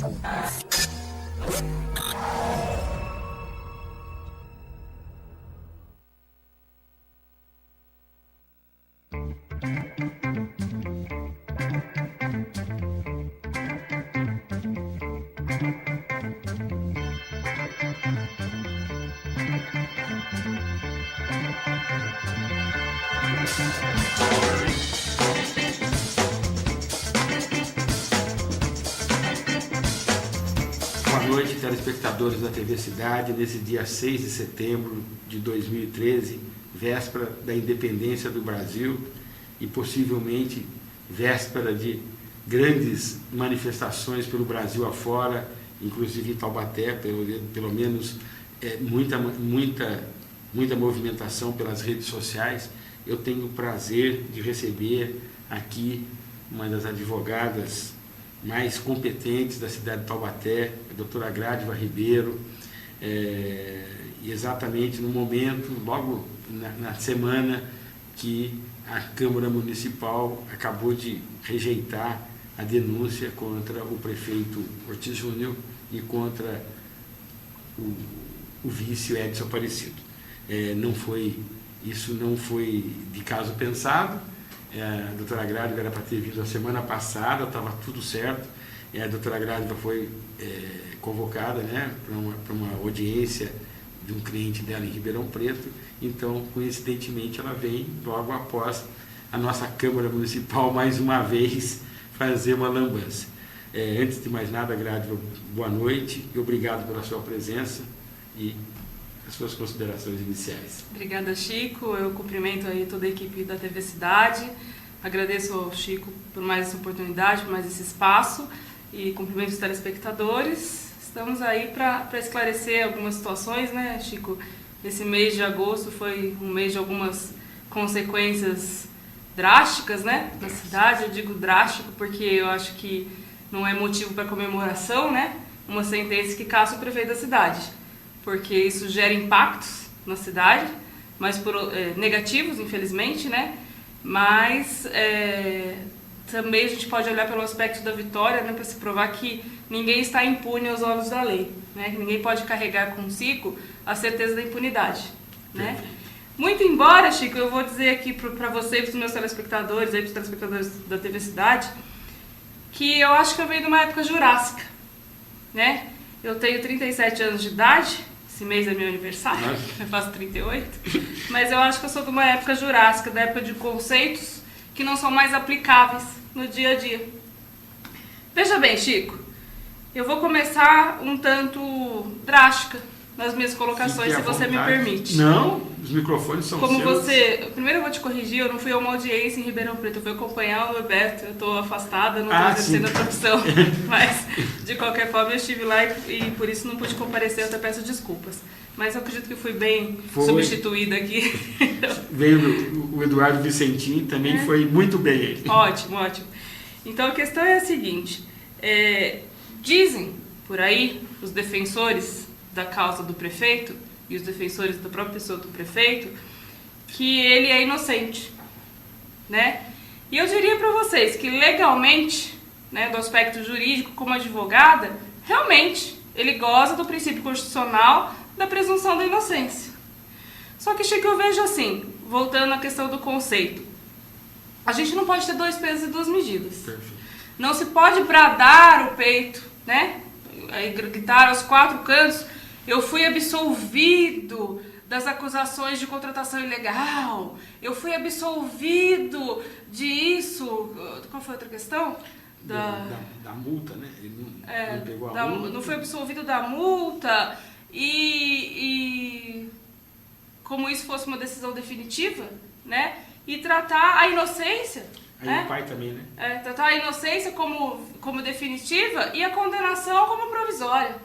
Boa noite, telespectadores da TV Cidade, nesse dia 6 de setembro de 2013, véspera da independência do Brasil e possivelmente véspera de grandes manifestações pelo Brasil afora, inclusive em Taubaté, pelo menos muita movimentação pelas redes sociais. Eu tenho o prazer de receber aqui uma das advogadas mais competentes da cidade de Taubaté, a doutora Grádiva Ribeiro, e exatamente no momento, logo na semana que a Câmara Municipal acabou de rejeitar a denúncia contra o prefeito Ortiz Júnior e contra o vice Edson Aparecido. Isso não foi de caso pensado. A doutora Grádiva era para ter vindo a semana passada, estava tudo certo, e a doutora Grádiva foi convocada, né, para uma audiência de um cliente dela em Ribeirão Preto. Então, coincidentemente, ela vem logo após a nossa Câmara Municipal, mais uma vez, fazer uma lambança. Antes de mais nada, Grádiva, boa noite e obrigado pela sua presença e as suas considerações iniciais. Obrigada, Chico. Eu cumprimento aí toda a equipe da TV Cidade. Agradeço ao Chico por mais essa oportunidade, por mais esse espaço e cumprimento os telespectadores. Estamos aí para esclarecer algumas situações, né, Chico? Esse mês de agosto foi um mês de algumas consequências drásticas, né, na cidade. Eu digo drástico porque eu acho que não é motivo para comemoração, né? Uma sentença que caça o prefeito da cidade, porque isso gera impactos na cidade, mas negativos, infelizmente, né? Mas também a gente pode olhar pelo aspecto da vitória, né, para se provar que ninguém está impune aos olhos da lei, né? Que ninguém pode carregar consigo a certeza da impunidade, né? Muito embora, Chico, eu vou dizer aqui para você e para os meus telespectadores, aí para os telespectadores da TV Cidade, que eu acho que eu venho de uma época jurássica, né? Eu tenho 37 anos de idade, esse mês é meu aniversário, eu faço 38, mas eu acho que eu sou de uma época jurássica, da época de conceitos que não são mais aplicáveis no dia a dia. Veja bem, Chico, eu vou começar um tanto drástica nas minhas colocações, se você me permite. Não, os microfones são seus. Primeiro eu vou te corrigir, eu não fui a uma audiência em Ribeirão Preto, eu fui acompanhar o Roberto, eu estou afastada, não estou exercendo a profissão, mas de qualquer forma eu estive lá e por isso não pude comparecer, eu até peço desculpas. Mas eu acredito que fui bem substituída aqui. Veio o Eduardo Vicentim, também foi muito bem. Ótimo, ótimo. Então a questão é a seguinte, dizem por aí os defensores da causa do prefeito e os defensores da própria pessoa do prefeito que ele é inocente, né? E eu diria para vocês que legalmente, né, do aspecto jurídico, como advogada, realmente ele goza do princípio constitucional da presunção da inocência. Só que, Chico, eu vejo assim, voltando à questão do conceito, a gente não pode ter dois pesos e duas medidas. Perfeito. Não se pode bradar o peito, né? Gritar aos quatro cantos: eu fui absolvido das acusações de contratação ilegal, eu fui absolvido disso. Qual foi a outra questão? Da multa, né? Ele não pegou a multa. Não foi absolvido da multa e como isso fosse uma decisão definitiva, né? E tratar a inocência. Aí o pai também, né? Tratar a inocência como definitiva e a condenação como provisória.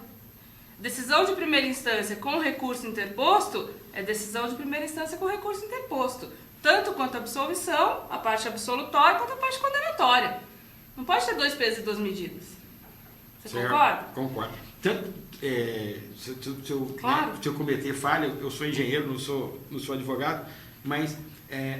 Decisão de primeira instância com recurso interposto é decisão de primeira instância com recurso interposto. Tanto quanto a absolvição, a parte absolutória, quanto a parte condenatória. Não pode ter dois pesos e duas medidas. Você concorda? Concordo. Tanto, Claro. se eu cometer falha, eu sou engenheiro, não sou advogado, mas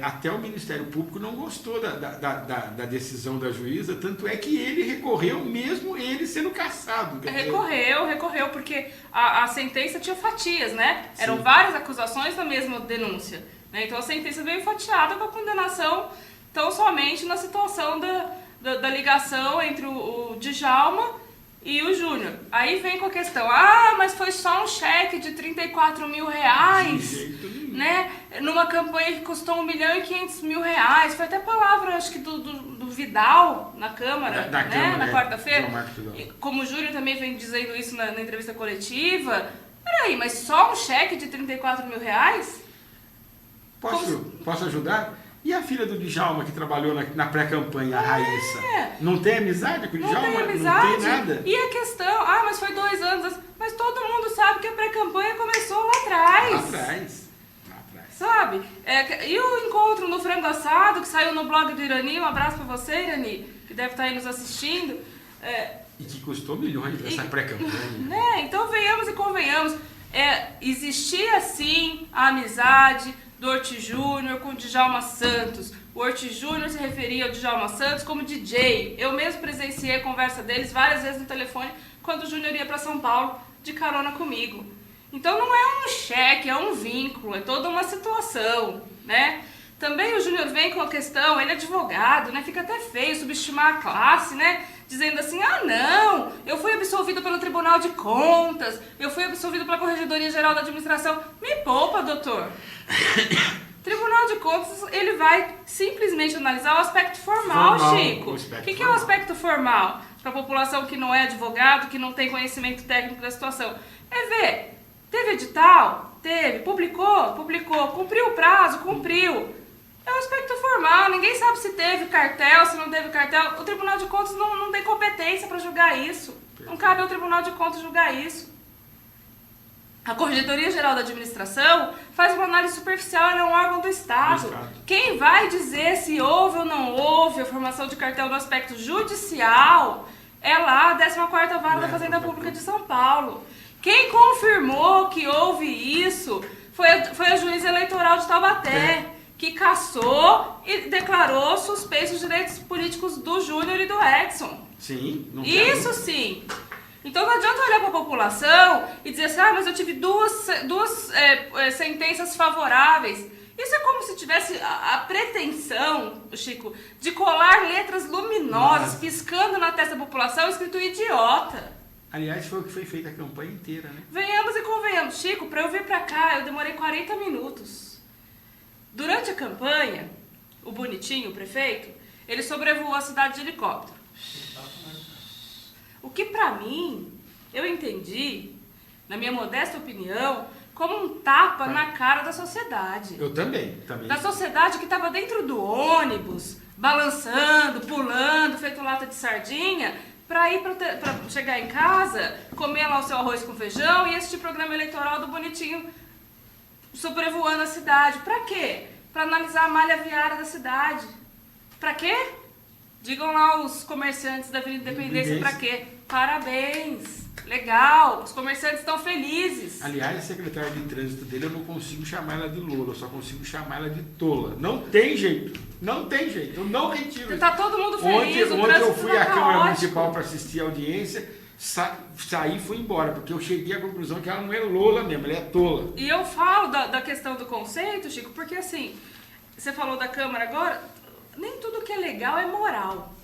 até o Ministério Público não gostou da decisão da juíza, tanto é que ele recorreu, mesmo ele sendo cassado. Recorreu, porque a sentença tinha fatias, né? Eram Sim. várias acusações na mesma denúncia. Né? Então a sentença veio fatiada com a condenação tão somente na situação da ligação entre o Djalma e o Júnior. Aí vem com a questão, mas foi só um cheque de 34 mil reais, De jeito nenhum. né? Numa campanha que custou 1.500.000 reais. Foi até palavra, acho que do Vidal na Câmara, Da né? Câmara, Na quarta-feira. João Marcos Vidal. Como o Júnior também vem dizendo isso na entrevista coletiva. Peraí, mas só um cheque de 34 mil reais? Posso ajudar? E a filha do Djalma, que trabalhou na pré-campanha, a Raíssa? Não tem amizade com o Djalma? Não tem amizade. Não tem nada? E a questão, mas foi 2 anos. Mas todo mundo sabe que a pré-campanha começou lá atrás. Lá atrás. Sabe? E o encontro no Frango Assado, que saiu no blog do Irani, um abraço pra você, Irani, que deve estar aí nos assistindo. E que custou milhões essa pré-campanha. Né? Então venhamos e convenhamos. Existia sim a amizade do Ortiz Júnior com o Djalma Santos. O Ortiz Júnior se referia ao Djalma Santos como DJ. Eu mesmo presenciei a conversa deles várias vezes no telefone quando o Júnior ia para São Paulo de carona comigo. Então não é um cheque, é um vínculo, é toda uma situação, né? Também o Júnior vem com a questão, ele é advogado, né? Fica até feio subestimar a classe, né? Dizendo assim, não, eu fui absolvido pelo Tribunal de Contas, eu fui absolvido pela Corregedoria Geral da Administração. Me poupa, doutor. Tribunal de Contas, ele vai simplesmente analisar o aspecto formal, Chico. O que é o aspecto formal? Para a população que não é advogado, que não tem conhecimento técnico da situação. É ver, teve edital? Teve. Publicou? Publicou. Cumpriu o prazo? Cumpriu. É o aspecto formal, ninguém sabe se teve cartel, se não teve cartel. O Tribunal de Contas não tem competência para julgar isso. Não cabe ao Tribunal de Contas julgar isso. A Corregedoria Geral da Administração faz uma análise superficial, ela é um órgão do Estado. Quem vai dizer se houve ou não houve a formação de cartel no aspecto judicial é lá a 14ª Vara da Fazenda Pública de São Paulo. Quem confirmou que houve isso foi a juíza eleitoral de Taubaté, que cassou e declarou suspensos os direitos políticos do Júnior e do Edson. Sim, não isso sim. Então não adianta olhar para a população e dizer assim, mas eu tive duas sentenças favoráveis. Isso é como se tivesse a pretensão, Chico, de colar letras luminosas, piscando na testa da população, escrito idiota. Aliás, foi o que foi feita a campanha inteira, né? Venhamos e convenhamos. Chico, para eu vir para cá, eu demorei 40 minutos. Durante a campanha, o Bonitinho, o prefeito, ele sobrevoou a cidade de helicóptero. O que pra mim, eu entendi, na minha modesta opinião, como um tapa na cara da sociedade. Eu também. Da sociedade que estava dentro do ônibus, balançando, pulando, feito lata de sardinha, para ir para chegar em casa, comer lá o seu arroz com feijão e assistir o programa eleitoral do Bonitinho sobrevoando a cidade. Para quê? Para analisar a malha viária da cidade. Para quê? Digam lá os comerciantes da Avenida Independência para quê? Parabéns! Legal! Os comerciantes estão felizes. Aliás, a secretária de trânsito dele, eu não consigo chamar ela de Lola, eu só consigo chamar ela de tola. Não tem jeito. Não tem jeito. Eu não retiro isso. Tá todo mundo feliz. Ontem eu fui à Câmara Municipal para assistir a audiência, saí e fui embora, porque eu cheguei à conclusão que ela não é Lola mesmo, ela é tola. E eu falo da questão do conceito, Chico, porque assim, você falou da Câmara agora, nem tudo que é legal é moral,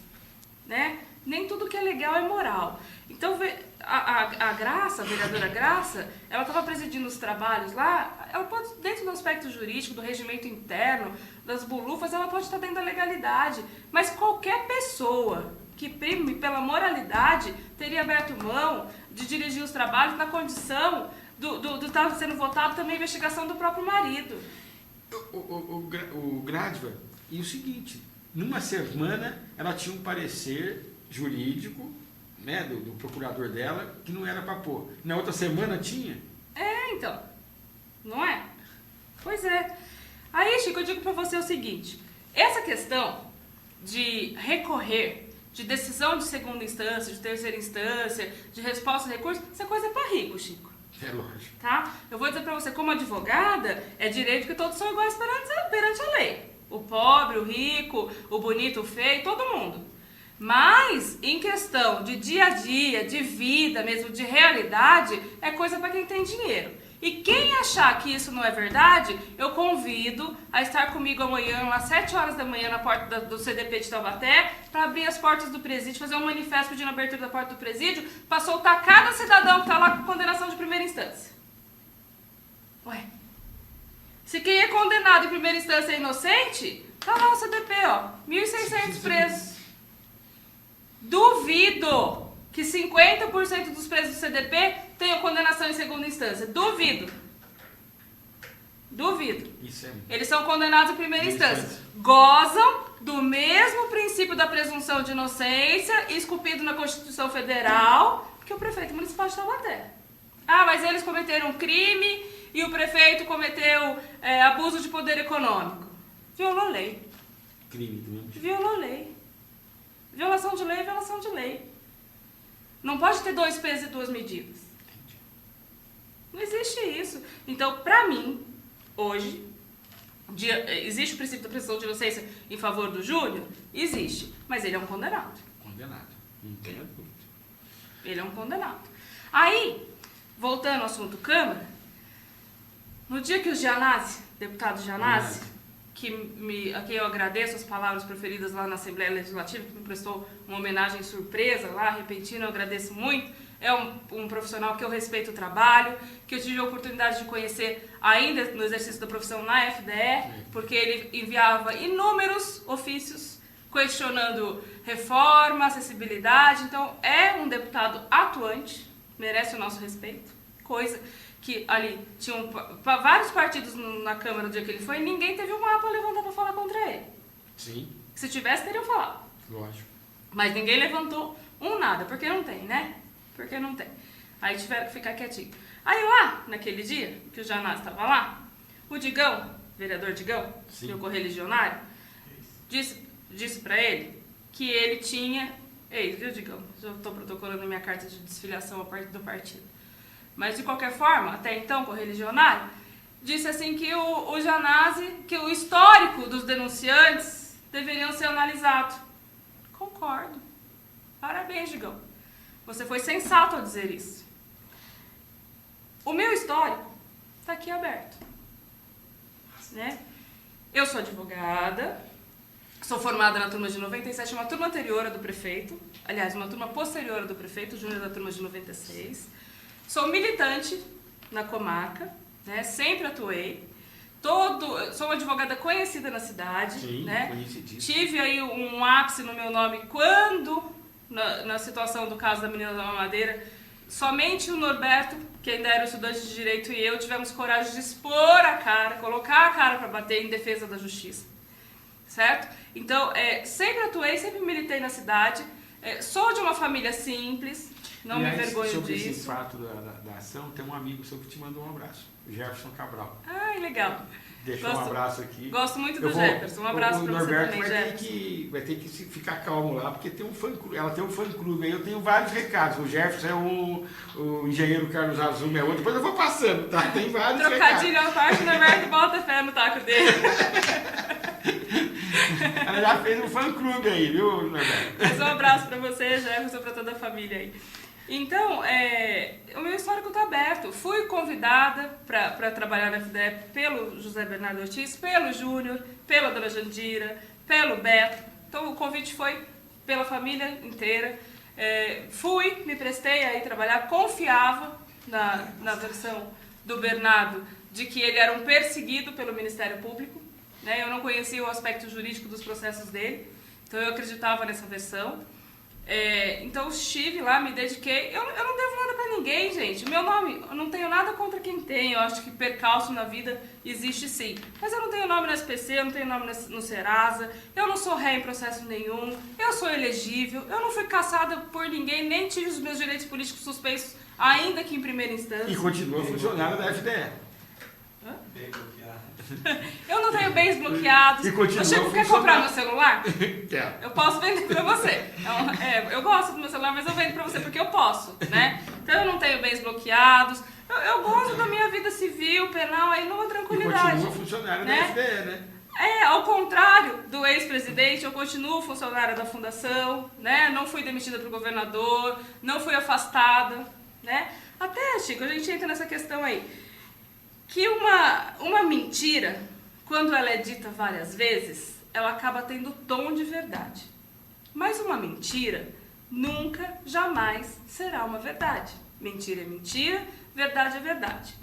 né? Nem tudo que é legal é moral. Então, a Graça, a vereadora Graça, ela estava presidindo os trabalhos lá, ela pode, dentro do aspecto jurídico, do regimento interno, das bulufas, ela pode estar dentro da legalidade. Mas qualquer pessoa que prime pela moralidade teria aberto mão de dirigir os trabalhos na condição do estar sendo votado também a investigação do próprio marido. O Gradva, e o seguinte, numa semana ela tinha um parecer jurídico, né, do procurador dela, que não era para pôr. Na outra semana tinha. Então. Não é? Pois é. Aí, Chico, eu digo para você o seguinte. Essa questão de recorrer, de decisão de segunda instância, de terceira instância, de resposta a recurso, isso é coisa para rico, Chico. É lógico. Tá? Eu vou dizer pra você, como advogada, é direito que todos são iguais perante a lei. O pobre, o rico, o bonito, o feio, todo mundo. Mas, em questão de dia a dia, de vida mesmo, de realidade, é coisa para quem tem dinheiro. E quem achar que isso não é verdade, eu convido a estar comigo amanhã, às 7 horas da manhã, na porta do CDP de Taubaté, para abrir as portas do presídio, fazer um manifesto pedindo a abertura da porta do presídio, para soltar cada cidadão que está lá com condenação de primeira instância. Ué, se quem é condenado em primeira instância é inocente, tá lá o CDP, ó, 1.600 presos. Duvido que 50% dos presos do CDP tenham condenação em segunda instância. Duvido. Isso é... Eles são condenados em primeira instância. Gozam do mesmo princípio da presunção de inocência, esculpido na Constituição Federal, que o prefeito municipal de Taubaté. Ah, mas eles cometeram um crime e o prefeito cometeu abuso de poder econômico. Violou lei. Crime do mesmo jeito. Violou lei. Violação de lei é violação de lei. Não pode ter 2 pesos e 2 medidas. Entendi. Não existe isso. Então, pra mim, hoje, existe o princípio da presunção de inocência em favor do Júnior? Existe. Mas ele é um condenado. Condenado. Não tenha dúvida. Ele é um condenado. Aí, voltando ao assunto Câmara, no dia que o Gianazzi, deputado Gianazzi, a quem eu agradeço as palavras proferidas lá na Assembleia Legislativa, que me prestou uma homenagem surpresa lá, repentina, eu agradeço muito. É um profissional que eu respeito o trabalho, que eu tive a oportunidade de conhecer ainda no exercício da profissão na FDE, porque ele enviava inúmeros ofícios questionando reforma, acessibilidade. Então, é um deputado atuante, merece o nosso respeito, coisa que ali tinham vários partidos na Câmara no dia que ele foi, ninguém teve uma para levantar para falar contra ele. Sim. Se tivesse, teriam falado. Lógico. Mas ninguém levantou nada, porque não tem, né? Porque não tem. Aí tiveram que ficar quietinho. Aí lá, naquele dia, que o Janás estava lá, o Digão, vereador Digão, meu correligionário, disse para ele que ele tinha... Ei, viu, Digão? Já estou protocolando minha carta de desfiliação a parte do partido. Mas, de qualquer forma, até então, correligionário, disse assim que o Gianazzi, que o histórico dos denunciantes deveriam ser analisados. Concordo. Parabéns, Digão. Você foi sensato ao dizer isso. O meu histórico está aqui aberto. Né? Eu sou advogada, sou formada na turma de 97, uma turma anterior à do prefeito, aliás, uma turma posterior à do prefeito, Júnior da turma de 96. Sou militante na comarca, né? Sempre atuei. Sou uma advogada conhecida na cidade. Sim, né? conhecidíssima. Tive aí um ápice no meu nome quando, na situação do caso da menina da mamadeira, somente o Norberto, que ainda era estudante de Direito, e eu tivemos coragem de expor a cara, colocar a cara para bater em defesa da justiça. Certo? Então, sempre atuei, sempre militei na cidade. Sou de uma família simples. Não me envergonho sobre disso. Esse fato da ação, tem um amigo seu que te mandou um abraço, o Jefferson Cabral. Ai, legal. Deixou um abraço aqui. Gosto muito do Jefferson. Um abraço para você também, Jefferson. Vai ter que ficar calmo lá, porque tem um fã-clube. Ela tem um fã-clube aí, eu tenho vários recados. O Jefferson é o engenheiro Carlos Azul é outro. Depois eu vou passando, tá? Tem vários Trocadilho à parte, o Norberto bota fé no taco dele. Ela já fez um fã-clube aí, viu, Norberto? Mas um abraço para você, Jefferson, para toda a família aí. Então, o meu histórico está aberto. Fui convidada para trabalhar na FDE pelo José Bernardo Ortiz, pelo Júnior, pela Dona Jandira, pelo Beto. Então, o convite foi pela família inteira. Me prestei aí trabalhar, confiava na versão do Bernardo de que ele era um perseguido pelo Ministério Público. Né? Eu não conhecia o aspecto jurídico dos processos dele, então eu acreditava nessa versão. Então estive lá, me dediquei. Eu não devo nada pra ninguém, gente. Meu nome, eu não tenho nada contra quem tem. Eu acho que percalço na vida existe sim. Mas eu não tenho nome no SPC, eu não tenho nome no Serasa, eu não sou ré em processo nenhum, eu sou elegível, eu não fui caçada por ninguém, nem tive os meus direitos políticos suspensos, ainda que em primeira instância. E continua funcionário da FDE. Hã? Eu não tenho bens bloqueados. O Chico quer comprar meu celular? Eu posso vender pra você. Eu gosto do meu celular, mas eu vendo pra você porque eu posso, né? Então eu não tenho bens bloqueados. eu gosto da minha vida civil, penal, aí numa tranquilidade. E continua funcionário da FDE, né? Ao contrário do ex-presidente, eu continuo funcionária da fundação, né? Não fui demitida pelo governador, não fui afastada, né? Até, Chico, a gente entra nessa questão aí, que uma mentira, quando ela é dita várias vezes, ela acaba tendo tom de verdade. Mas uma mentira nunca, jamais será uma verdade. Mentira é mentira, verdade é verdade.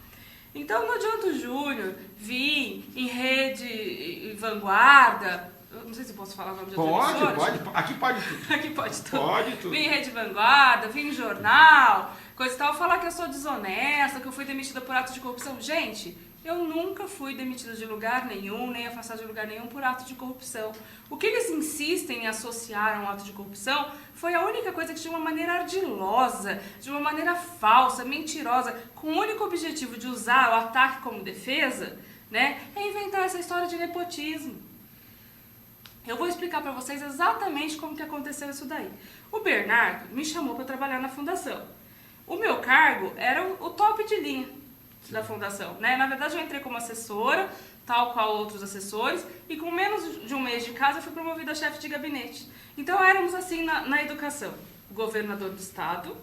Então não adianta o Júnior vir em Rede Vanguarda, eu não sei se eu posso falar o nome de outra emissora. Pode, aqui pode tudo. Aqui pode tudo. Pode tudo. Vir em Rede Vanguarda, vir em jornal, coisa e tal, falar que eu sou desonesta, que eu fui demitida por ato de corrupção. Gente, eu nunca fui demitida de lugar nenhum, nem afastada de lugar nenhum por ato de corrupção. O que eles insistem em associar a um ato de corrupção foi a única coisa que de uma maneira ardilosa, de uma maneira falsa, mentirosa, com o único objetivo de usar o ataque como defesa, né, é inventar essa história de nepotismo. Eu vou explicar para vocês exatamente como que aconteceu isso daí. O Bernardo me chamou para trabalhar na fundação. O meu cargo era o top de linha da fundação, né? Na verdade, eu entrei como assessora, tal qual outros assessores, e com menos de um mês de casa, eu fui promovida a chefe de gabinete. Então, éramos assim na educação. O governador do estado,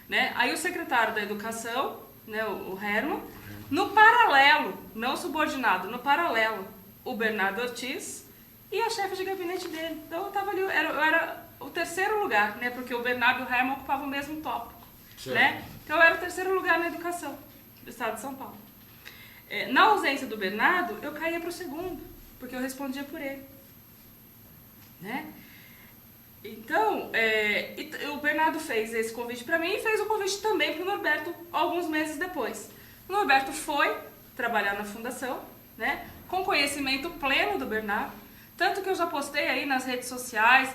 né? Aí o secretário da educação, né? O Herman. No paralelo, não subordinado, no paralelo, o Bernardo Ortiz e a chefe de gabinete dele. Então, eu tava ali, eu era o terceiro lugar, né? Porque o Bernardo e o Herman ocupavam o mesmo tópico, né? Então, eu era o terceiro lugar na educação do estado de São Paulo. Na ausência do Bernardo, eu caía para o segundo, porque eu respondia por ele, né? Então, o Bernardo fez esse convite para mim e fez o convite também para o Norberto alguns meses depois. O Norberto foi trabalhar na fundação, né? Com conhecimento pleno do Bernardo, tanto que eu já postei aí nas redes sociais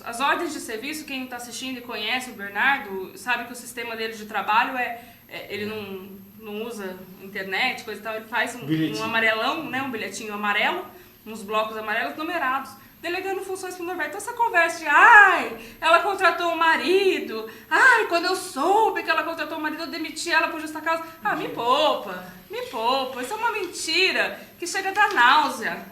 as ordens de serviço. Quem está assistindo e conhece o Bernardo sabe que o sistema dele de trabalho ele não usa internet, coisa e tal, ele faz um amarelão, né, um bilhetinho amarelo, uns blocos amarelos numerados, delegando funções para o Norberto. Então essa conversa de, ela contratou um marido, quando eu soube que ela contratou um marido, eu demiti ela por justa causa. Me poupa, isso é uma mentira que chega a dar náusea,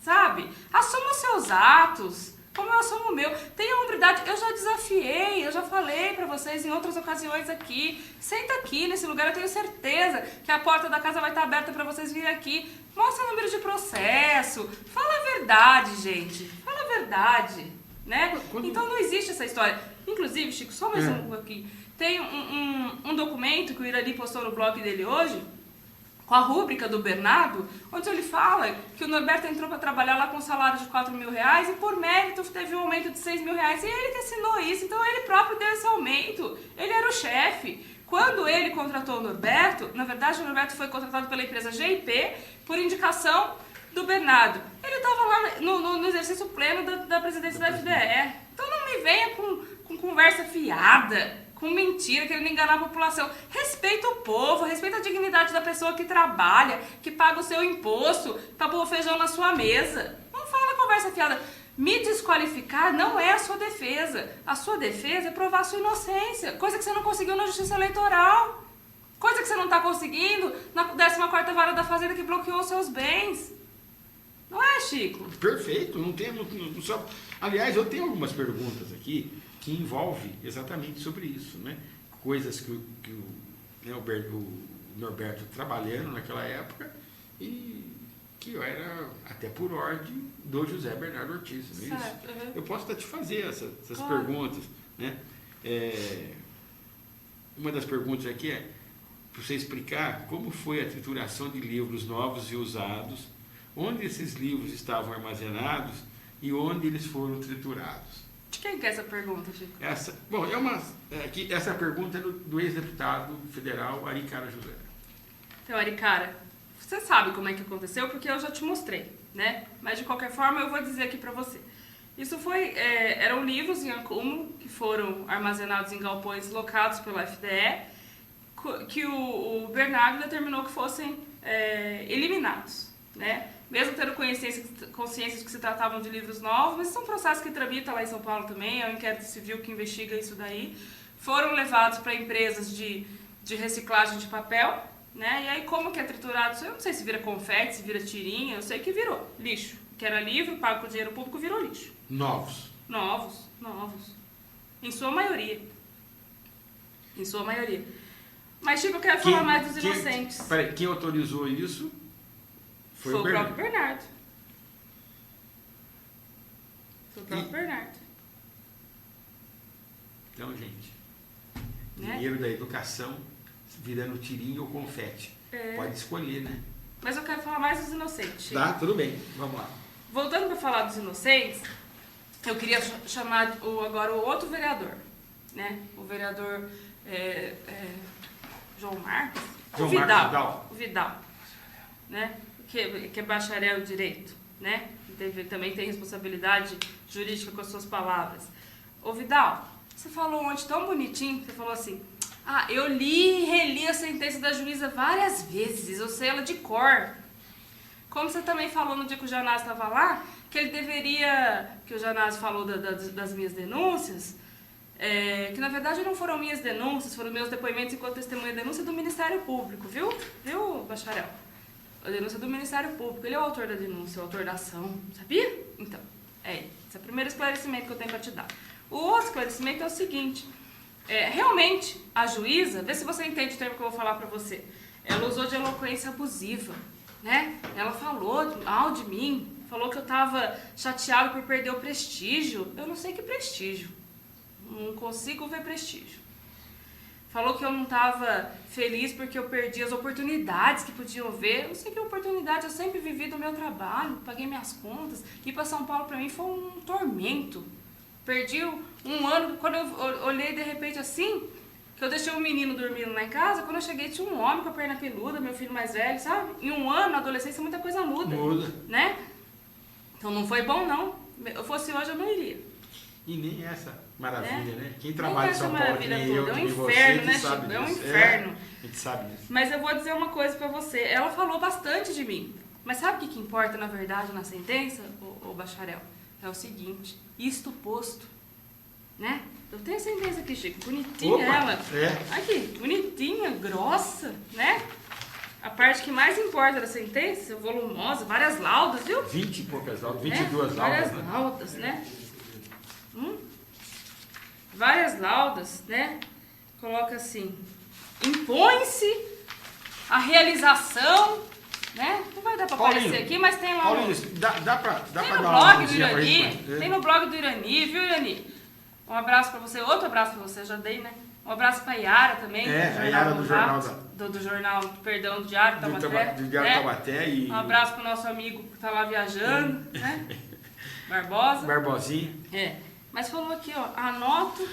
sabe? Assuma os seus atos, como eu assumo o meu. Tenha hombridade. Eu já desafiei, eu já falei pra vocês em outras ocasiões aqui. Senta aqui nesse lugar, eu tenho certeza que a porta da casa vai estar aberta pra vocês virem aqui. Mostra o número de processo. Fala a verdade, gente. Fala a verdade, né? Então não existe essa história. Inclusive, Chico, só mais um aqui. Tem um documento que o Irani postou no blog dele hoje, com a rúbrica do Bernardo, onde ele fala que o Norberto entrou para trabalhar lá com um salário de R$4.000 e por mérito teve um aumento de R$6.000. E ele que assinou isso, então ele próprio deu esse aumento. Ele era o chefe. Quando ele contratou o Norberto, na verdade o Norberto foi contratado pela empresa GIP por indicação do Bernardo. Ele estava lá no exercício pleno da presidência da FDE. Então não me venha com conversa fiada, com mentira, querendo enganar a população. Respeita o povo, respeita a dignidade da pessoa que trabalha, que paga o seu imposto para pôr feijão na sua mesa. Não fala conversa fiada. Me desqualificar não é a sua defesa. A sua defesa é provar a sua inocência, coisa que você não conseguiu na Justiça Eleitoral, coisa que você não está conseguindo na 14ª Vara da Fazenda, que bloqueou os seus bens. Não é, Chico? Perfeito, não tem... só... Aliás, eu tenho algumas perguntas aqui que envolve exatamente sobre isso, né? Coisas que o Norberto trabalhando naquela época e que eu era até por ordem do José Bernardo Ortiz, não é isso? Eu posso até te fazer essas perguntas, né? Uma das perguntas aqui é para você explicar como foi a trituração de livros novos e usados, onde esses livros estavam armazenados e onde eles foram triturados. De quem que é essa pergunta, Chico? Essa pergunta é do ex-deputado federal Aricara José. Então, Aricara, você sabe como é que aconteceu, porque eu já te mostrei, né? Mas, de qualquer forma, eu vou dizer aqui pra você. Isso foi... eram livros em acúmulo que foram armazenados em galpões locados pela FDE, que o Bernardo determinou que fossem eliminados, né? Mesmo tendo consciência de que se tratavam de livros novos, mas são processos que tramitam lá em São Paulo também, é o inquérito civil que investiga isso daí. foram levados para empresas de reciclagem de papel, né? E aí como que é triturado? Eu não sei se vira confete, se vira tirinha, eu sei que virou lixo. Que era livre, pago com dinheiro público, virou lixo. Novos. Em sua maioria. Mas, Chico, eu quero falar mais dos inocentes. Peraí, quem autorizou isso foi o próprio Bernardo. Bernardo. Então, gente, né? Dinheiro da educação virando tirinha ou confete. Pode escolher, né? Mas eu quero falar mais dos inocentes, Chico. Tá, tudo bem. Vamos lá. Voltando para falar dos inocentes, eu queria chamar agora o outro vereador, né? O vereador João Marcos. João Vidal. O Vidal, né? Que é bacharel em direito, né? Também tem responsabilidade jurídica com as suas palavras. Ô Vidal, você falou ontem tão bonitinho, você falou assim: eu li e reli a sentença da juíza várias vezes, eu sei ela de cor. Como você também falou no dia que o Janásio estava lá, que ele deveria, que o Janásio falou das minhas denúncias, que na verdade não foram minhas denúncias, foram meus depoimentos enquanto testemunha denúncia do Ministério Público, viu, bacharel? A denúncia do Ministério Público, ele é o autor da denúncia, o autor da ação, sabia? Então, esse é o primeiro esclarecimento que eu tenho para te dar. O outro esclarecimento é o seguinte: realmente, a juíza, vê se você entende o termo que eu vou falar para você, ela usou de eloquência abusiva, né? Ela falou mal de mim, falou que eu estava chateado por perder o prestígio. Eu não sei que prestígio, não consigo ver prestígio. Falou que eu não estava feliz porque eu perdi as oportunidades que podiam ver. Eu não sei que oportunidade, eu sempre vivi do meu trabalho, paguei minhas contas. Ir para São Paulo para mim foi um tormento. Perdi um ano, quando eu olhei de repente assim, que eu deixei um menino dormindo lá em casa, quando eu cheguei tinha um homem com a perna peluda, meu filho mais velho, sabe? Em um ano, na adolescência, muita coisa muda. Né? Então não foi bom, não. Se eu fosse hoje, eu não iria. E nem essa maravilha, né? Quem trabalha em São Paulo, que nem eu, é um inferno, você, né, sabe é um disso. inferno. A gente sabe disso. Mas eu vou dizer uma coisa pra você. Ela falou bastante de mim. Mas sabe o que importa, na verdade, na sentença, ô bacharel? É o seguinte: isto posto, né? Eu tenho a sentença aqui, Chico, bonitinha. Opa, ela. Aqui, bonitinha, grossa, né? A parte que mais importa da sentença, volumosa, várias laudas, viu? 20 e poucas laudas, 22 laudas, várias laudas, né? Várias laudas, né? Coloca assim: impõe-se a realização, né? Não vai dar pra aparecer aqui, mas tem lá Paulinho, dá pra tem no blog do Irani, tem no blog do Irani, viu, Irani? Um abraço pra você, outro abraço pra você, já dei, né? Um abraço pra Yara também. A Yara do jornal do jornal, perdão, do Diário Taubaté. Do Diário Taubaté. Um abraço pro nosso amigo que tá lá viajando, né? Barbosinha. Mas falou aqui, ó: anoto,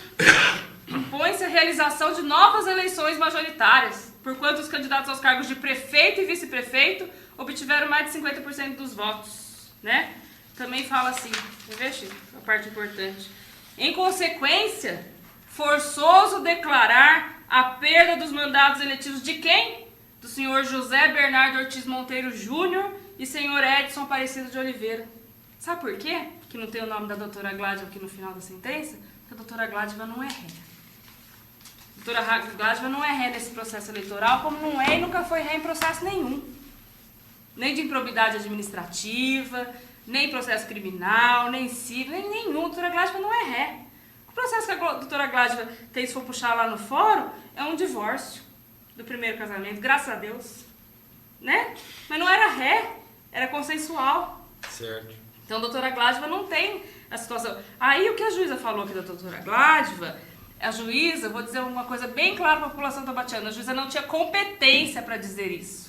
impõe-se a realização de novas eleições majoritárias, porquanto os candidatos aos cargos de prefeito e vice-prefeito obtiveram mais de 50% dos votos, né? Também fala assim, quer ver, Chico? A parte importante. Em consequência, forçoso declarar a perda dos mandados eletivos de quem? Do senhor José Bernardo Ortiz Monteiro Júnior e senhor Edson Aparecido de Oliveira. Sabe por quê que não tem o nome da doutora Gládiva aqui no final da sentença? Porque a doutora Gládiva não é ré. A doutora Gládiva não é ré nesse processo eleitoral, como não é e nunca foi ré em processo nenhum. Nem de improbidade administrativa, nem processo criminal, nem civil, nem nenhum. A doutora Gládiva não é ré. O processo que a doutora Gládiva tem, se for puxar lá no fórum, é um divórcio do primeiro casamento, graças a Deus. Né? Mas não era ré, era consensual. Certo. Então a doutora Gládiva não tem a situação. Aí o que a juíza falou aqui da doutora Gládiva, a juíza, vou dizer uma coisa bem clara para a população taubatiana, a juíza não tinha competência para dizer isso.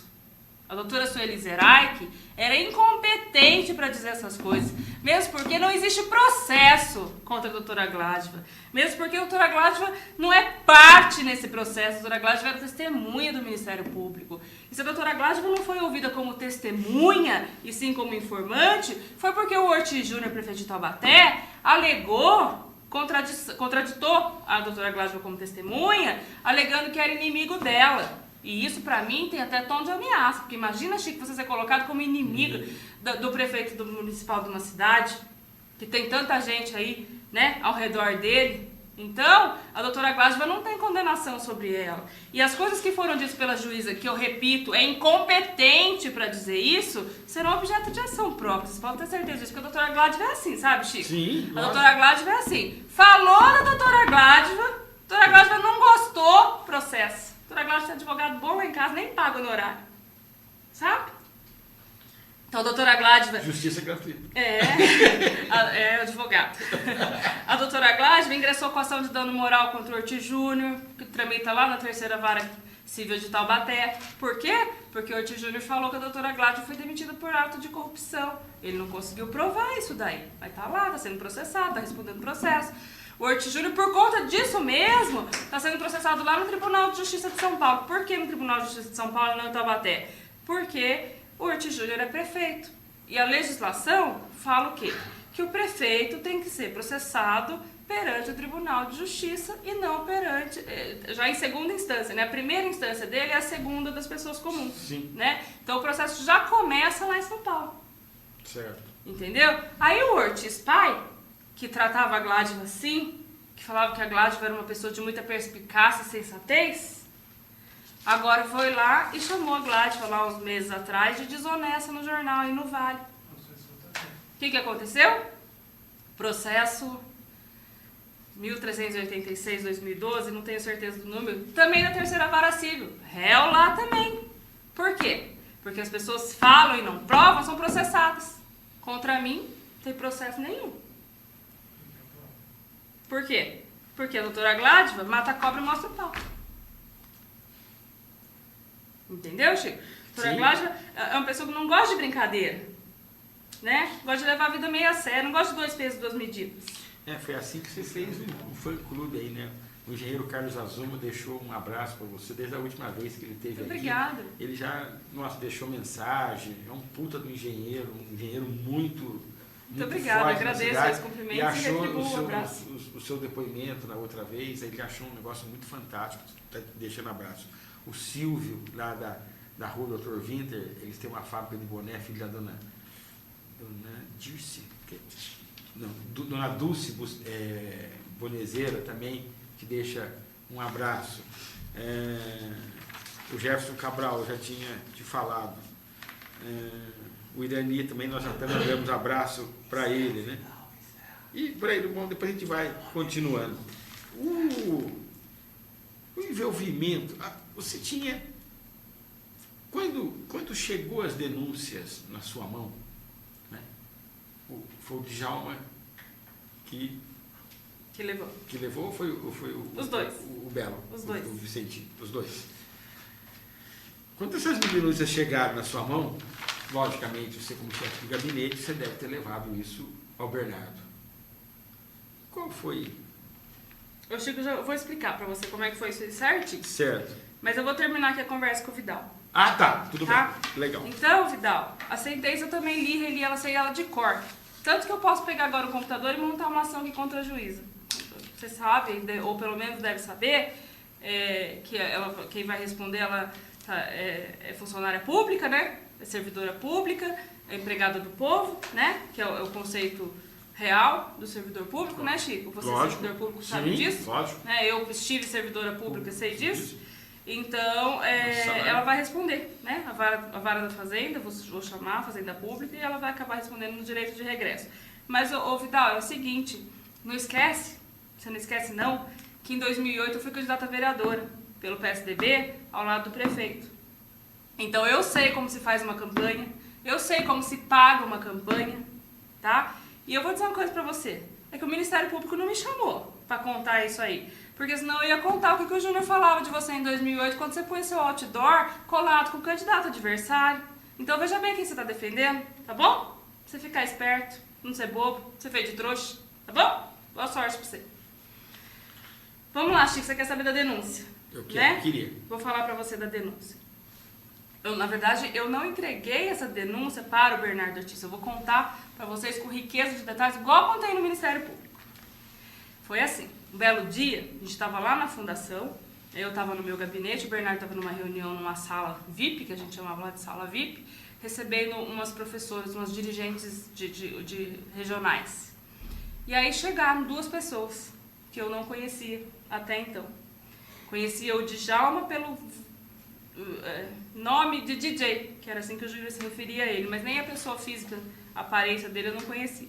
A doutora Sueli Zeraich era incompetente para dizer essas coisas, mesmo porque não existe processo contra a doutora Gládiva, mesmo porque a doutora Gládiva não é parte nesse processo, a doutora Gládiva era testemunha do Ministério Público. E se a doutora Gládiva não foi ouvida como testemunha, e sim como informante, foi porque o Ortiz Júnior, prefeito de Taubaté, alegou, contraditou a doutora Gládiva como testemunha, alegando que era inimigo dela. E isso, pra mim, tem até tom de ameaça, porque imagina, Chico, você ser colocado como inimigo do prefeito municipal de uma cidade, que tem tanta gente aí, né, ao redor dele. Então, a doutora Gládiva não tem condenação sobre ela. E as coisas que foram ditas pela juíza, que eu repito, é incompetente para dizer isso, serão objeto de ação própria. Vocês podem ter certeza disso, porque a doutora Gládiva é assim, sabe, Chico? Sim. A doutora Gládiva é assim. Falou da doutora Gládiva, a doutora Gládiva não gostou, processo. A doutora Gládiva é advogado bom lá em casa, nem paga honorário. Sabe? Então, a doutora Gládiva... Justiça gratuita. É advogado. A doutora Gládiva ingressou com ação de dano moral contra o Ortiz Júnior, que tramita lá na terceira vara civil de Taubaté. Por quê? Porque o Ortiz Júnior falou que a doutora Gládiva foi demitida por ato de corrupção. Ele não conseguiu provar isso daí. Mas tá lá, tá sendo processado, tá respondendo processo. O Ortiz Júnior, por conta disso mesmo, está sendo processado lá no Tribunal de Justiça de São Paulo. Por que no Tribunal de Justiça de São Paulo e não em Taubaté? Porque o Ortiz Júnior é prefeito. E a legislação fala o quê? Que o prefeito tem que ser processado perante o Tribunal de Justiça e não perante, já em segunda instância, né? A primeira instância dele é a segunda das pessoas comuns. Sim. Né? Então o processo já começa lá em São Paulo. Certo. Entendeu? Aí o Ortiz pai, que tratava a Gládiva assim, que falava que a Gládiva era uma pessoa de muita perspicácia e sensatez, agora foi lá e chamou a Gládiva lá uns meses atrás de desonesta no jornal e no Vale. O que aconteceu? Processo 1386-2012, não tenho certeza do número, também na terceira vara civil. Réu lá também. Por quê? Porque as pessoas falam e não provam, são processadas. Contra mim, não tem processo nenhum. Por quê? Porque a doutora Gládiva mata a cobra e mostra o pau. Entendeu, Chico? A doutora Gládiva é uma pessoa que não gosta de brincadeira. Né? Gosta de levar a vida meio a sério, não gosta de 2 pesos, 2 medidas. Foi assim que você fez o fã-clube aí, né? O engenheiro Carlos Azuma deixou um abraço para você desde a última vez que ele esteve aqui. Obrigada. Ele já, deixou mensagem, é um puta do engenheiro, um engenheiro muito obrigada, forte agradeço os cumprimentos e achou o seu, o seu depoimento na outra vez, ele achou um negócio muito fantástico, tá deixando abraço. O Silvio, lá da rua Dr. Winter, eles têm uma fábrica de boné, filho da dona Dirce, dona Dulce Bonezeira também, que deixa um abraço. O Jefferson Cabral, já tinha te falado. O Irani também, nós já também damos abraço para ele, né? E por aí, bom, depois a gente vai continuando. O envolvimento, você tinha... Quando chegou as denúncias na sua mão, né? Foi o Djalma que levou ou foi os dois. O Belo? Os dois. O Vicentinho, os dois. Quando essas denúncias chegaram na sua mão, logicamente, você como chefe de gabinete, você deve ter levado isso ao Bernardo. Qual foi? Eu, Chico, já vou explicar para você como é que foi isso certinho. Certo. Mas eu vou terminar aqui a conversa com o Vidal. Ah, tá. Tudo bem. Legal. Então, Vidal, a sentença eu também reli ela, sei ela de cor. Tanto que eu posso pegar agora o computador e montar uma ação aqui contra a juíza. Você sabe, ou pelo menos deve saber, que quem vai responder, ela é funcionária pública, né? É servidora pública, é empregada do povo, né? Que é o conceito real do servidor público, né, Chico? Você, lógico. servidor público, sabe disso? Lógico. Eu estive servidora pública, sei disso. Então, ela vai responder, né? A vara da Fazenda, vou chamar a Fazenda Pública, e ela vai acabar respondendo no direito de regresso. Mas, Vidal, é o seguinte, não esquece, você não esquece não, que em 2008 eu fui candidata a vereadora pelo PSDB ao lado do prefeito. Então, eu sei como se faz uma campanha, eu sei como se paga uma campanha, tá? E eu vou dizer uma coisa pra você, é que o Ministério Público não me chamou pra contar isso aí. Porque senão eu ia contar o que o Júnior falava de você em 2008, quando você põe seu outdoor colado com o candidato adversário. Então veja bem quem você está defendendo, tá bom? Pra você ficar esperto, não ser bobo, ser feio de trouxa, tá bom? Boa sorte pra você. Vamos lá, Chico, você quer saber da denúncia? Eu queria. Vou falar pra você da denúncia. Na verdade, eu não entreguei essa denúncia para o Bernardo Ortiz. Eu vou contar pra vocês com riqueza de detalhes, igual eu contei no Ministério Público. Foi assim. Um belo dia, a gente estava lá na fundação, eu estava no meu gabinete, o Bernardo estava numa reunião numa sala VIP, que a gente chamava lá de sala VIP, recebendo umas professoras, umas dirigentes de regionais. E aí chegaram 2 pessoas que eu não conhecia até então. Conhecia o Djalma pelo nome de DJ, que era assim que o Júlio se referia a ele, mas nem a pessoa física, a aparência dele eu não conhecia.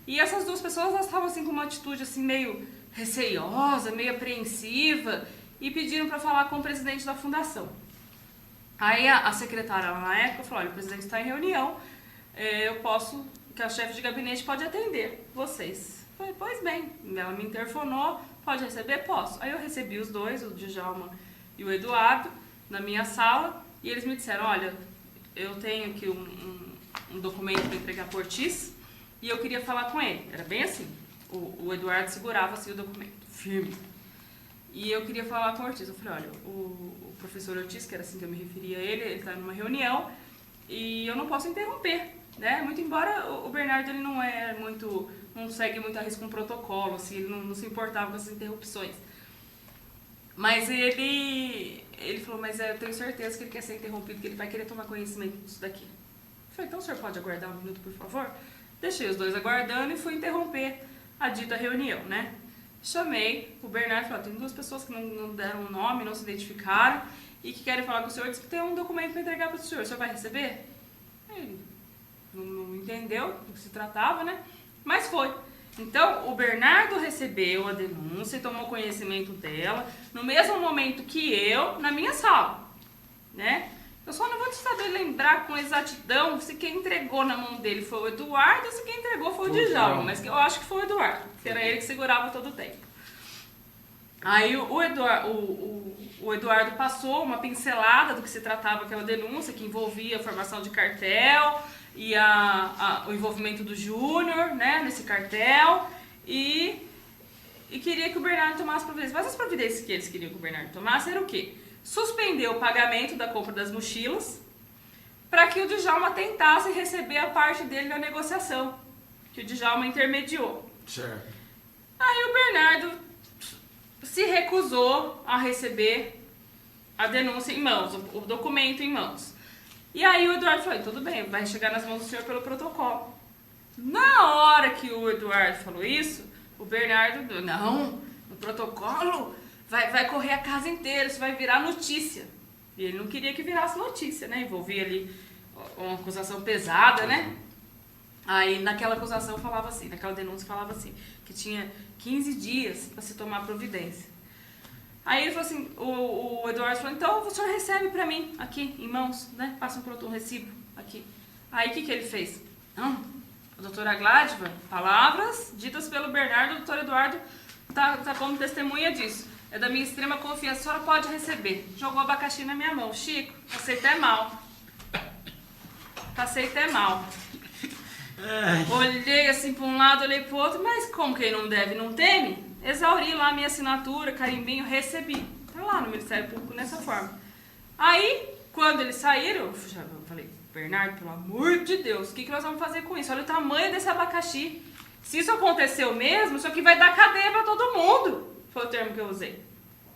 E essas duas pessoas, elas estavam assim com uma atitude assim meio receiosa, meio apreensiva, e pediram para falar com o presidente da fundação. Aí a secretária lá na época falou, olha, o presidente está em reunião, eu posso, que a chefe de gabinete pode atender vocês. Eu falei, pois bem, ela me interfonou, pode receber? Posso. Aí eu recebi os dois, o Djalma e o Eduardo, na minha sala, e eles me disseram, olha, eu tenho aqui um documento para entregar por Ortiz, e eu queria falar com ele. Era bem assim, o Eduardo segurava assim o documento, firme. E eu queria falar com o Ortiz. Eu falei, olha, o professor Ortiz, que era assim que eu me referia a ele está numa reunião, e eu não posso interromper, né? Muito embora o Bernardo ele não segue muito a risco um protocolo, assim, ele não se importava com essas interrupções. Mas ele falou, mas eu tenho certeza que ele quer ser interrompido, que ele vai querer tomar conhecimento disso daqui. Eu falei, então o senhor pode aguardar um minuto, por favor? Deixei os dois aguardando e fui interromper a dita reunião, né? Chamei o Bernardo e falei, tem duas pessoas que não deram o nome, não se identificaram e que querem falar com o senhor, diz que tem um documento para entregar para o senhor vai receber? Ele não entendeu do que se tratava, né? Mas foi. Então, o Bernardo recebeu a denúncia e tomou conhecimento dela no mesmo momento que eu, na minha sala, né? Eu só não vou saber lembrar com exatidão se quem entregou na mão dele foi o Eduardo ou se quem entregou foi o Djalma, mas eu acho que foi o Eduardo, que era ele que segurava todo o tempo. Aí o Eduardo passou uma pincelada do que se tratava aquela denúncia, que envolvia a formação de cartel e o envolvimento do Júnior, né, nesse cartel, e queria que o Bernardo tomasse providências. Mas as providências que eles queriam que o Bernardo tomasse era o quê? Suspender o pagamento da compra das mochilas para que o Djalma tentasse receber a parte dele na negociação, que o Djalma intermediou. Certo. Aí o Bernardo se recusou a receber a denúncia em mãos, o documento em mãos. E aí o Eduardo falou, tudo bem, vai chegar nas mãos do senhor pelo protocolo. Na hora que o Eduardo falou isso, o Bernardo, não, no protocolo vai correr a casa inteira, isso vai virar notícia. E ele não queria que virasse notícia, né? Envolvia ali uma acusação pesada, né? Aí naquela acusação falava assim, naquela denúncia falava assim, que tinha 15 dias para se tomar providência. Aí ele falou assim, o Eduardo falou, então o senhor recebe para mim aqui em mãos, né? Passa um recibo aqui. Aí o que ele fez? Não, a doutora Gládiva, palavras ditas pelo Bernardo, o doutor Eduardo tá como testemunha disso. É da minha extrema confiança, a senhora pode receber. Jogou abacaxi na minha mão. Chico, passei até mal. Olhei assim para um lado, olhei para o outro, mas como quem não deve não teme, exauri lá a minha assinatura, carimbinho, recebi. Tá lá no Ministério Público nessa forma. Aí, quando eles saíram, eu falei, Bernardo, pelo amor de Deus, o que nós vamos fazer com isso? Olha o tamanho desse abacaxi. Se isso aconteceu mesmo, isso aqui vai dar cadeia para todo mundo. Foi o termo que eu usei.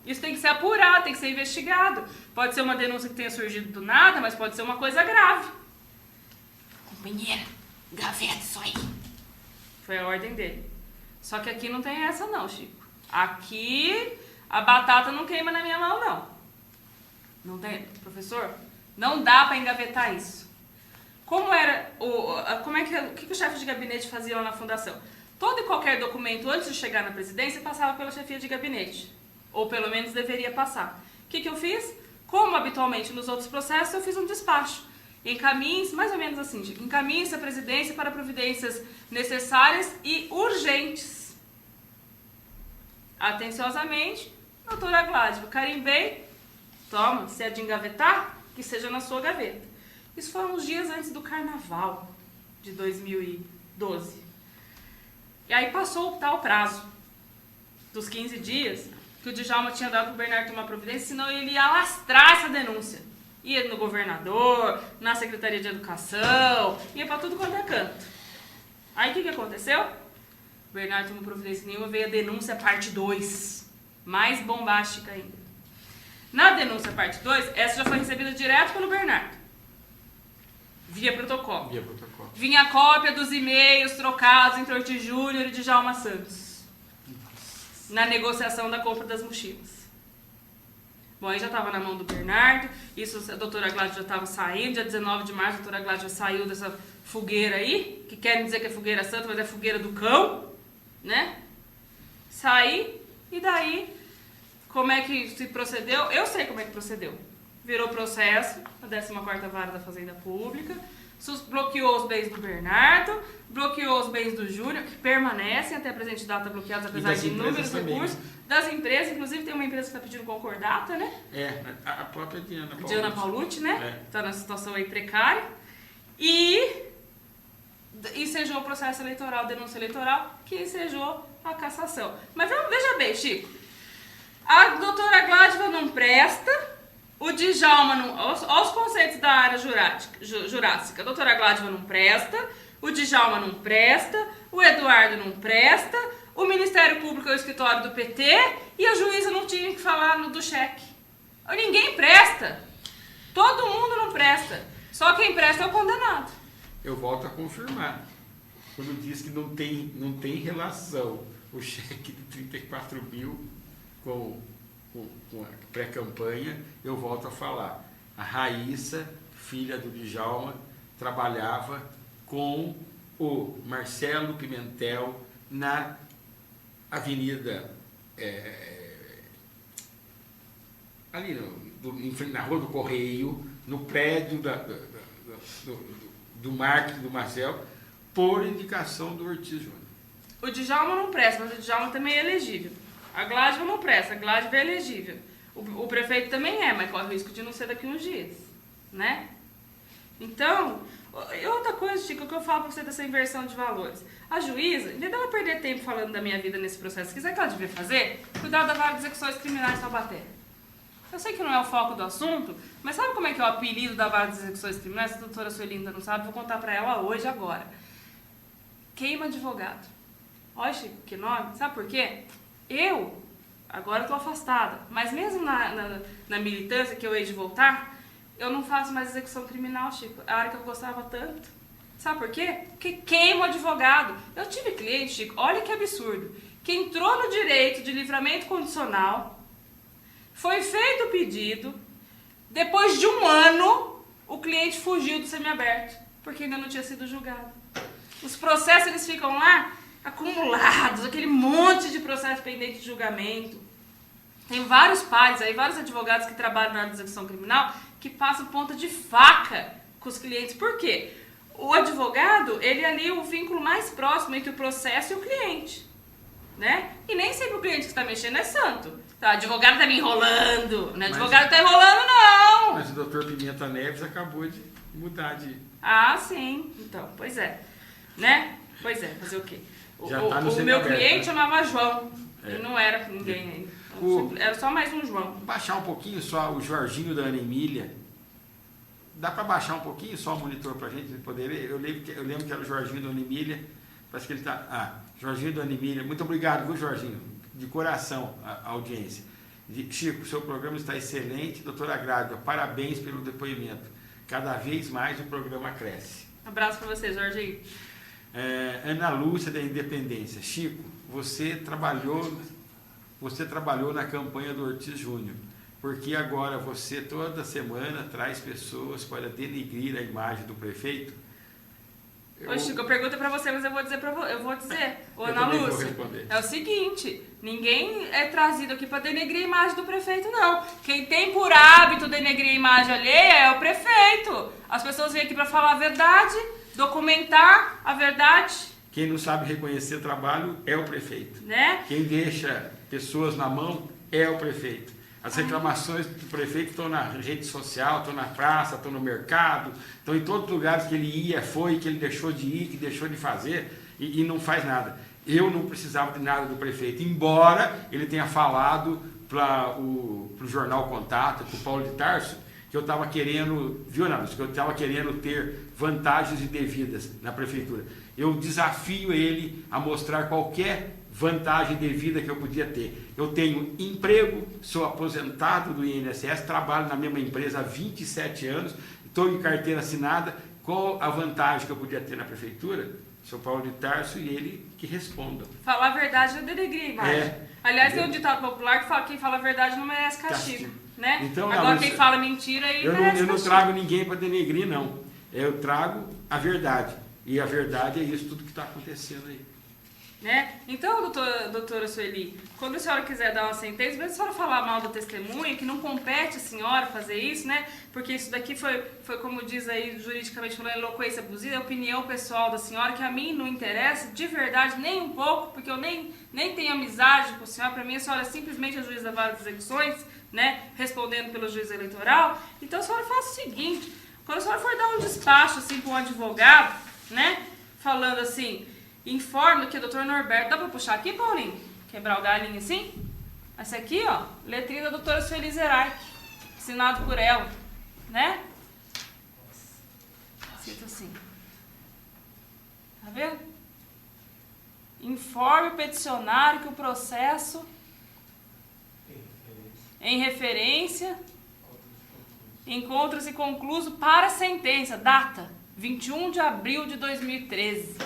Isso tem que ser apurado, tem que ser investigado. Pode ser uma denúncia que tenha surgido do nada, mas pode ser uma coisa grave. Companheira, gaveta isso aí. Foi a ordem dele. Só que aqui não tem essa não, Chico. Aqui a batata não queima na minha mão, não. Não tem, professor? Não dá para engavetar isso. Como era o que o chefe de gabinete fazia lá na fundação? Todo e qualquer documento, antes de chegar na presidência, passava pela chefia de gabinete. Ou pelo menos deveria passar. O que eu fiz? Como habitualmente nos outros processos, eu fiz um despacho. Encaminhe-se, mais ou menos assim, Chico, encaminhe-se a presidência para providências necessárias e urgentes. Atenciosamente, doutora Gládiva, carimbei, toma, se é de engavetar, que seja na sua gaveta. Isso foi uns dias antes do carnaval de 2012. E aí passou o tal prazo dos 15 dias que o Djalma tinha dado para o Bernardo tomar providência, senão ele ia alastrar essa denúncia. Ia no governador, na Secretaria de Educação, ia para tudo quanto é canto. Aí o que aconteceu? O Bernardo tomou providência nenhuma, veio a denúncia parte 2, mais bombástica ainda. Na denúncia parte 2, essa já foi recebida direto pelo Bernardo, via protocolo. Vinha a cópia dos e-mails trocados entre Ortiz Júnior e Djalma Santos. na negociação da compra das mochilas. Bom, aí já estava na mão do Bernardo, isso a doutora Gládia já estava saindo, dia 19 de março a doutora Gládia já saiu dessa fogueira aí, que querem dizer que é fogueira santa, mas é fogueira do cão, né? Saí, e daí, como é que se procedeu? Eu sei como é que procedeu. Virou processo, a 14ª Vara da Fazenda Pública, bloqueou os bens do Bernardo, bloqueou os bens do Júnior, que permanecem até a presente data bloqueados, apesar de inúmeros recursos. Das empresas, inclusive tem uma empresa que está pedindo concordata, né? A própria Diana Paulucci, né? Está na situação aí precária. E ensejou o processo eleitoral, denúncia eleitoral, que ensejou a cassação. Mas veja bem, Chico, a doutora Gládia não presta, o Djalma não... Olha os conceitos da área jurássica. A doutora Gládia não presta, o Djalma não presta, o Eduardo não presta, o Ministério Público é o escritório do PT e a juíza não tinha que falar do cheque. Ninguém presta. Todo mundo não presta. Só quem presta é o condenado. Eu volto a confirmar. Quando diz que não tem relação o cheque de 34 mil com a pré-campanha, eu volto a falar. A Raíssa, filha do Djalma, trabalhava com o Marcelo Pimentel na Avenida, ali na Rua do Correio, no prédio do marketing do Marcelo, por indicação do Ortiz Júnior. O Djalma não presta, mas o Djalma também é elegível. A Gládia não presta, a Gládia é elegível. O prefeito também mas corre o risco de não ser daqui uns dias, né? Então, e outra coisa, Chico, que eu falo pra você dessa inversão de valores. A juíza, em vez dela perder tempo falando da minha vida nesse processo, se quiser que ela devia fazer, cuidar da vara de execuções criminais de Taubaté. Eu sei que não é o foco do assunto, mas sabe como é que é o apelido da vara de execuções criminais? Se a doutora Sueli ainda não sabe, vou contar pra ela hoje, agora. Queima advogado. Olha, Chico, que nome. Sabe por quê? Eu, agora estou afastada, mas mesmo na militância, que eu hei de voltar, eu não faço mais execução criminal, Chico. É a área que eu gostava tanto. Sabe por quê? Porque queima o advogado. Eu tive cliente, Chico, olha que absurdo, que entrou no direito de livramento condicional, foi feito o pedido, depois de um ano, o cliente fugiu do semiaberto, porque ainda não tinha sido julgado. Os processos, eles ficam lá acumulados, aquele monte de processo pendente de julgamento. Tem vários pares aí, vários advogados que trabalham na área de execução criminal, que passam ponta de faca com os clientes. Por quê? O advogado, ele é ali o vínculo mais próximo entre o processo e o cliente, né? E nem sempre o cliente que está mexendo é santo. Tá, o advogado está me enrolando, não é advogado está enrolando, não! Mas o doutor Pimenta Neves acabou de mudar de... Ah, sim. Então, pois é. Né? Pois é, fazer o quê? O meu cliente chamava João, e não era ninguém ainda. Era só mais um João. Baixar um pouquinho só o Jorginho da Ana Emília. Dá para baixar um pouquinho só o monitor para a gente poder ver? Eu lembro que era o Jorginho da Ana Emília. Parece que ele está... Jorginho da Ana Emília. Muito obrigado, viu, Jorginho? De coração, a audiência. Chico, seu programa está excelente. Doutora Gládia, parabéns pelo depoimento. Cada vez mais o programa cresce. Abraço para você, Jorginho. Ana Lúcia da Independência. Chico, você trabalhou na campanha do Ortiz Júnior, porque agora você toda semana traz pessoas para denegrir a imagem do prefeito? Ô, Chico, eu pergunto para você, mas eu vou dizer. Ô, Ana Lúcia, é o seguinte, ninguém é trazido aqui para denegrir a imagem do prefeito, não. Quem tem por hábito denegrir a imagem alheia é o prefeito. As pessoas vêm aqui para falar a verdade, documentar a verdade. Quem não sabe reconhecer trabalho é o prefeito. Né? Quem deixa pessoas na mão é o prefeito. As reclamações do prefeito estão na rede social, estão na praça, estão no mercado, estão em todos os lugares que ele ia, que ele deixou de ir, que deixou de fazer e não faz nada. Eu não precisava de nada do prefeito, embora ele tenha falado para o jornal Contato, para o Paulo de Tarso, que eu estava querendo, viu, Ana Lúcia, que eu estava querendo ter vantagens indevidas na prefeitura. Eu desafio ele a mostrar qualquer vantagem devida que eu podia ter. Eu tenho emprego, sou aposentado do INSS, trabalho na mesma empresa há 27 anos, estou em carteira assinada. Qual a vantagem que eu podia ter na prefeitura? Sou Paulo de Tarso e ele que responda. Falar a verdade é denegrir a imagem. Aliás, tem um ditado popular que fala: quem fala a verdade não merece castigo. Né? Então, agora, quem fala mentira aí eu merece não trago ninguém para denegrir, não. Eu trago a verdade. E a verdade é isso, tudo que está acontecendo aí. Né? Então, doutora Sueli, quando a senhora quiser dar uma sentença, mesmo a senhora falar mal da testemunha, que não compete a senhora fazer isso, né? Porque isso daqui foi como diz aí juridicamente falando, eloquência abusiva, é opinião pessoal da senhora, que a mim não interessa de verdade nem um pouco, porque eu nem tenho amizade com a senhora. Para mim, a senhora é simplesmente a juíza da vara das execuções, né? Respondendo pelo juiz eleitoral. Então, a senhora faz o seguinte: quando a senhora for dar um despacho assim para um advogado, né? Falando assim, informa que o doutor Norberto... Dá para puxar aqui, Paulinho? Quebrar o galinho assim? Essa aqui, ó, letrinha da doutora Sueli Zerark, assinado por ela, né? Cito assim. Tá vendo? Informe o peticionário que o processo em referência encontra-se concluso para sentença. Data: 21 de abril de 2013.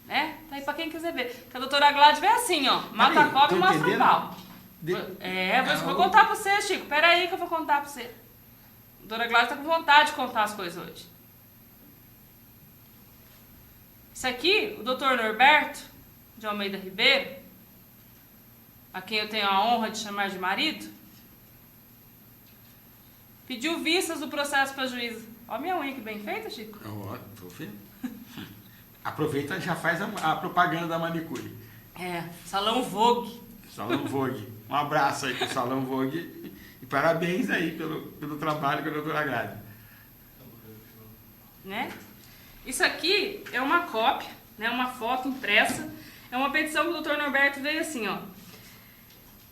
Né? Tá aí pra quem quiser ver. Que a doutora Gladys vem assim, ó. Mata a cobra e mostra o pau. Vou contar pra você, Chico. Pera aí que eu vou contar pra você. A doutora Gladys tá com vontade de contar as coisas hoje. Isso aqui, o doutor Norberto de Almeida Ribeiro, a quem eu tenho a honra de chamar de marido, pediu vistas do processo pra juíza. Ó a minha unha que bem feita, Chico. Ó, tô vendo. Aproveita e já faz a propaganda da manicure. Salão Vogue. Salão Vogue. Um abraço aí pro Salão Vogue e parabéns aí pelo trabalho com a doutora Gladys. Né? Isso aqui é uma cópia, né, uma foto impressa. É uma petição que o doutor Norberto veio assim, ó.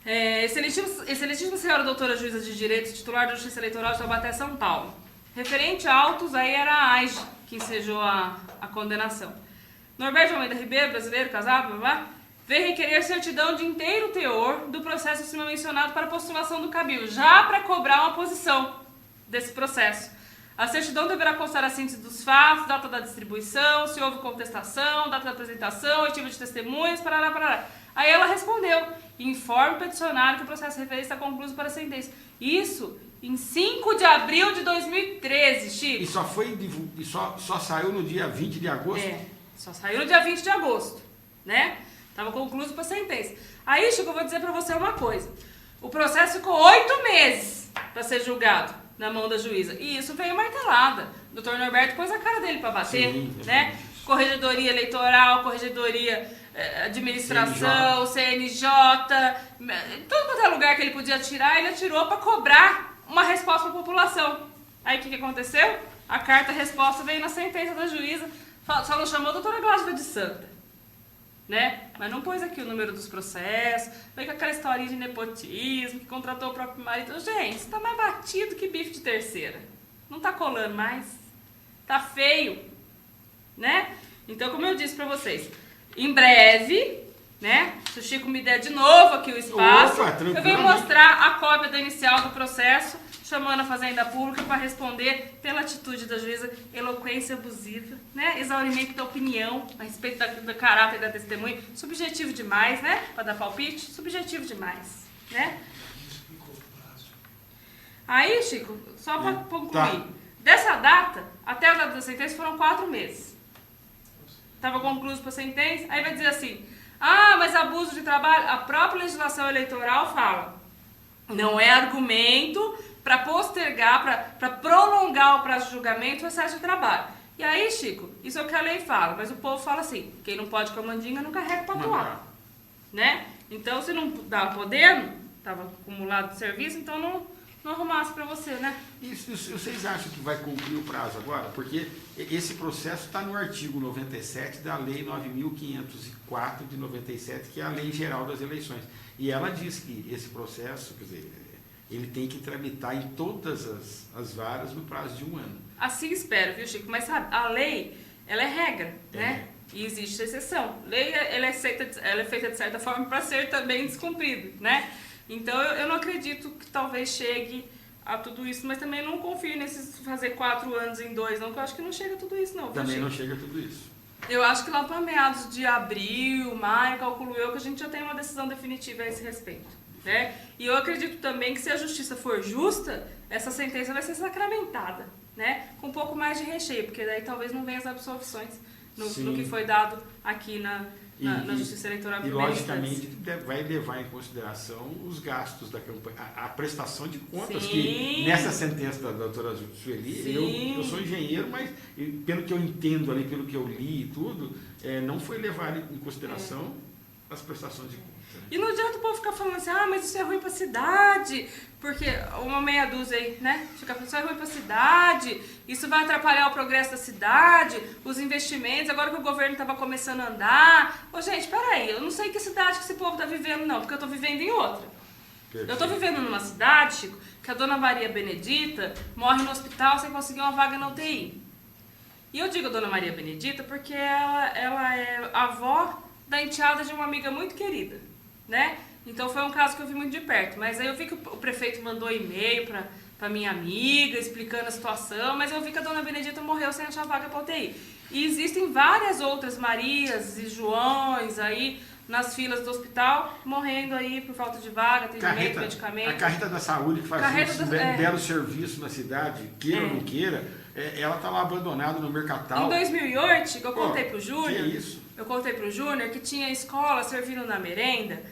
Excelentíssima senhora doutora juíza de direito, titular da Justiça Eleitoral de Taubaté, São Paulo. Referente a autos, aí era a AIGE que ensejou a condenação. Norberto de Almeida Ribeiro, brasileiro, casado, blá, blá, veio requerer certidão de inteiro teor do processo acima mencionado para postulação do cabível, já para cobrar uma posição desse processo. A certidão deverá constar a síntese dos fatos, data da distribuição, se houve contestação, data da apresentação, oitiva de testemunhas, parará, parará. Aí ela respondeu: informe o peticionário que o processo de referência está concluído para sentença. Isso em 5 de abril de 2013, Chico. E só saiu no dia 20 de agosto? Só saiu no dia 20 de agosto, né? Estava concluído para sentença. Aí, Chico, eu vou dizer para você uma coisa. O processo ficou 8 meses para ser julgado na mão da juíza. E isso veio martelada. O doutor Norberto pôs a cara dele para bater, né? Corregedoria Eleitoral, Corregedoria Administração, CNJ, todo quanto é lugar que ele podia tirar, ele atirou para cobrar uma resposta para a população. Aí o que aconteceu? A carta-resposta veio na sentença da juíza. Só não chamou a doutora Gladys de santa, né? Mas não pôs aqui o número dos processos, veio com aquela historinha de nepotismo, que contratou o próprio marido. Gente, isso tá mais batido que bife de terceira. Não tá colando mais. Tá feio, né? Então, como eu disse pra vocês, em breve, né? Se o Chico me der de novo aqui o espaço, eu venho mostrar a cópia da inicial do processo, chamando a Fazenda Pública para responder pela atitude da juíza, eloquência abusiva, né? Exaurimento da opinião a respeito do caráter da testemunha, subjetivo demais, né? Para dar palpite, subjetivo demais, né? Aí, Chico, só para concluir, dessa data até a data da sentença foram 4 meses. Estava concluído para a sentença, aí vai dizer assim: ah, mas abuso de trabalho, a própria legislação eleitoral fala, não é argumento para postergar, para prolongar o prazo de julgamento o excesso de trabalho. E aí, Chico, isso é o que a lei fala, mas o povo fala assim: quem não pode com a mandinga não carrega para atuar, né? Então, se não estava podendo, estava acumulado de serviço, então não arrumasse para você, né? E vocês acham que vai cumprir o prazo agora? Porque esse processo está no artigo 97 da Lei 9.504 de 97, que é a Lei Geral das Eleições. E ela diz que esse processo, quer dizer, ele tem que tramitar em todas as varas no prazo de 1 ano. Assim espero, viu, Chico? Mas sabe, a lei, ela é regra, né? E existe exceção. Lei, ela é feita de certa forma para ser também descumprida, né? Então, eu não acredito que talvez chegue a tudo isso, mas também não confio nesses fazer 4 anos em 2, não, que eu acho que não chega a tudo isso, não. Também não chega a tudo isso. Eu acho que lá para meados de abril, maio, calculo eu, que a gente já tem uma decisão definitiva a esse respeito. Né? E eu acredito também que se a justiça for justa, essa sentença vai ser sacramentada, né? Com um pouco mais de recheio, porque daí talvez não venham as absolvições no que foi dado aqui na Justiça Eleitoral. E logicamente vai levar em consideração os gastos da campanha, a prestação de contas, Sim. que nessa sentença da doutora Sueli, eu sou engenheiro, mas pelo que eu entendo ali, pelo que eu li e tudo, não foi levado em consideração as prestações de contas. E não adianta o povo ficar falando assim, mas isso é ruim pra cidade, porque uma meia dúzia aí, né? Fica falando, isso é ruim pra cidade, isso vai atrapalhar o progresso da cidade, os investimentos, agora que o governo estava começando a andar. Ô, gente, peraí, eu não sei que cidade que esse povo tá vivendo, não, porque eu tô vivendo em outra. Perfeito. Eu tô vivendo numa cidade, Chico, que a dona Maria Benedita morre no hospital sem conseguir uma vaga na UTI. E eu digo dona Maria Benedita porque ela é avó da enteada de uma amiga muito querida, né? Então foi um caso que eu vi muito de perto, mas aí eu vi que o prefeito mandou e-mail para minha amiga explicando a situação, mas eu vi que a dona Benedita morreu sem achar vaga para UTI. E existem várias outras Marias e Joões aí nas filas do hospital morrendo aí por falta de vaga, atendimento, medicamento. A carreta da saúde que faz um belo serviço na cidade, queira ou não queira, ela está lá abandonada no Mercatal. Em 2008, eu contei pro Júnior. Que isso? Eu contei pro Júnior que tinha escola servindo na merenda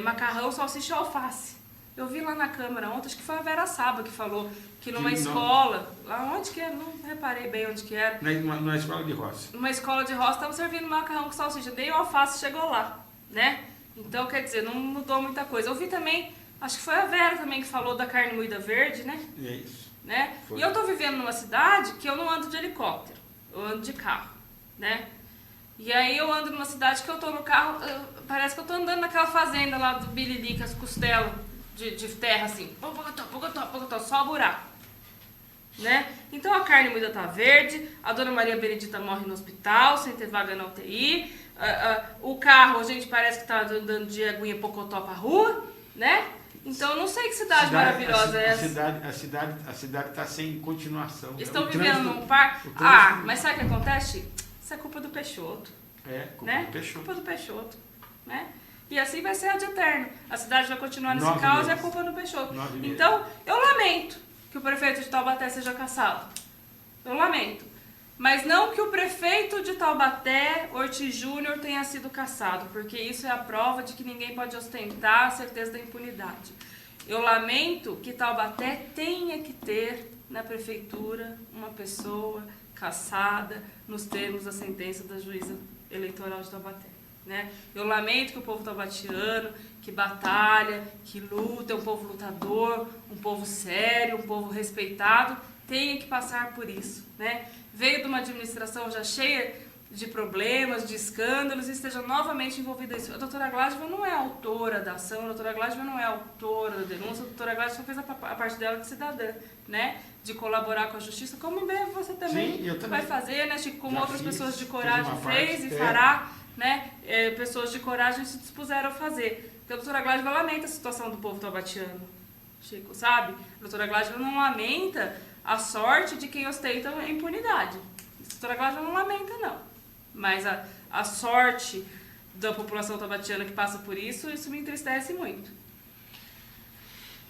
macarrão, salsicha e alface. Eu vi lá na Câmara ontem, acho que foi a Vera Saba que falou que numa escola, lá onde que era, não reparei bem onde que era. Na escola de roça. Numa escola de roça estavam servindo macarrão com salsicha, dei o alface, chegou lá, né? Então, quer dizer, não mudou muita coisa. Eu vi também, acho que foi a Vera também que falou da carne moída verde, né? É isso. Né? E eu tô vivendo numa cidade que eu não ando de helicóptero, eu ando de carro, né? E aí eu ando numa cidade que eu tô no carro, parece que eu tô andando naquela fazenda lá do Bilili, com as costelas de terra assim, pogotó, só buraco, né? Então a carne moída tá verde, a dona Maria Benedita morre no hospital, sem ter vaga na UTI, o carro, a gente parece que tá andando de aguinha pocotó pra rua, né? Então eu não sei que cidade maravilhosa é essa. A cidade está sem continuação. Estão vivendo num parque. Mas sabe o que acontece? Isso é culpa do Peixoto. Culpa do Peixoto. Culpa do Peixoto, né? E assim vai ser ad eterno. A cidade vai continuar nesse caos e é culpa do Peixoto. Então, eu lamento que o prefeito de Taubaté seja cassado. Eu lamento. Mas não que o prefeito de Taubaté, Ortiz Júnior, tenha sido cassado, porque isso é a prova de que ninguém pode ostentar a certeza da impunidade. Eu lamento que Taubaté tenha que ter na prefeitura uma pessoa cassada nos termos da sentença da juíza eleitoral de Taubaté. Né? Eu lamento que o povo taubatiano, que batalha, que luta, é um povo lutador, um povo sério, um povo respeitado, tenha que passar por isso. Né? Veio de uma administração já cheia de problemas, de escândalos e esteja novamente envolvida nisso. A doutora Gladva não é autora da ação, a doutora Gladva não é autora da denúncia, a doutora Gladva só fez a parte dela de cidadã, né? De colaborar com a justiça, como em breve você também vai fazer, né? Como outras pessoas de coragem fez e fará, né? Pessoas de coragem se dispuseram a fazer. Porque a doutora Gladva lamenta a situação do povo taubatiano, Chico, sabe? A doutora Gladva não lamenta a sorte de quem ostenta a impunidade. A doutora Gladva não lamenta, não. Mas a sorte da população taubatiana que passa por isso me entristece muito.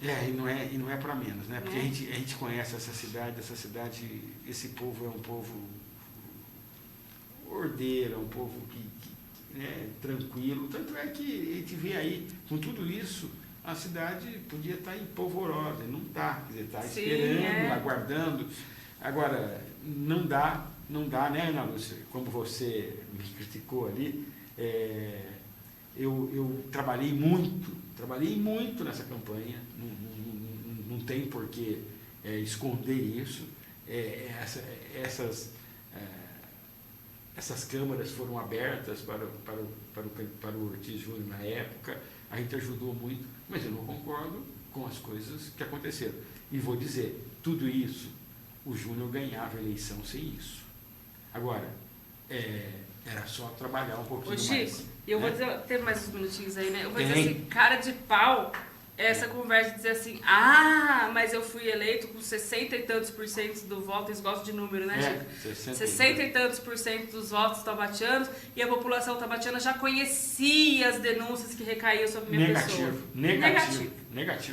E não é para menos, né? Porque a gente conhece essa cidade, esse povo é um povo ordeiro, é um povo que tranquilo. Tanto é que a gente vê aí, com tudo isso, a cidade podia estar em polvorosa, não está, quer dizer, está esperando, aguardando. Agora, não dá, né, Ana Lúcia? Como você me criticou ali, eu trabalhei muito nessa campanha, não tem por que esconder isso. Essas câmaras foram abertas para o Ortiz Júnior na época, a gente ajudou muito, mas eu não concordo com as coisas que aconteceram. E vou dizer, tudo isso, o Júnior ganhava a eleição sem isso. Agora, era só trabalhar um pouquinho mais. E eu vou dizer, tem mais uns minutinhos aí, né? Eu vou dizer assim, cara de pau essa conversa de dizer assim, mas eu fui eleito com 60 e tantos por cento do voto, eles gostam de número, né, Chico? 60 e tantos por cento dos votos taubatianos, e a população taubatiana já conhecia as denúncias que recaíam sobre minha pessoa.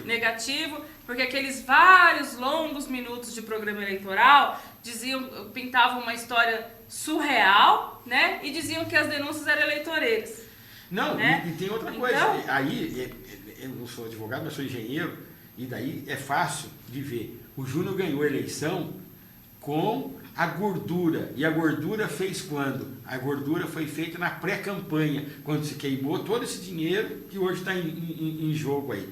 Negativo, porque aqueles vários longos minutos de programa eleitoral pintavam uma história surreal, né? E diziam que as denúncias eram eleitoreiras. Não, né? e tem outra coisa. Então, aí, eu não sou advogado, mas sou engenheiro, e daí é fácil de ver. O Júnior ganhou a eleição com a gordura. E a gordura fez quando? A gordura foi feita na pré-campanha, quando se queimou todo esse dinheiro que hoje está em jogo aí.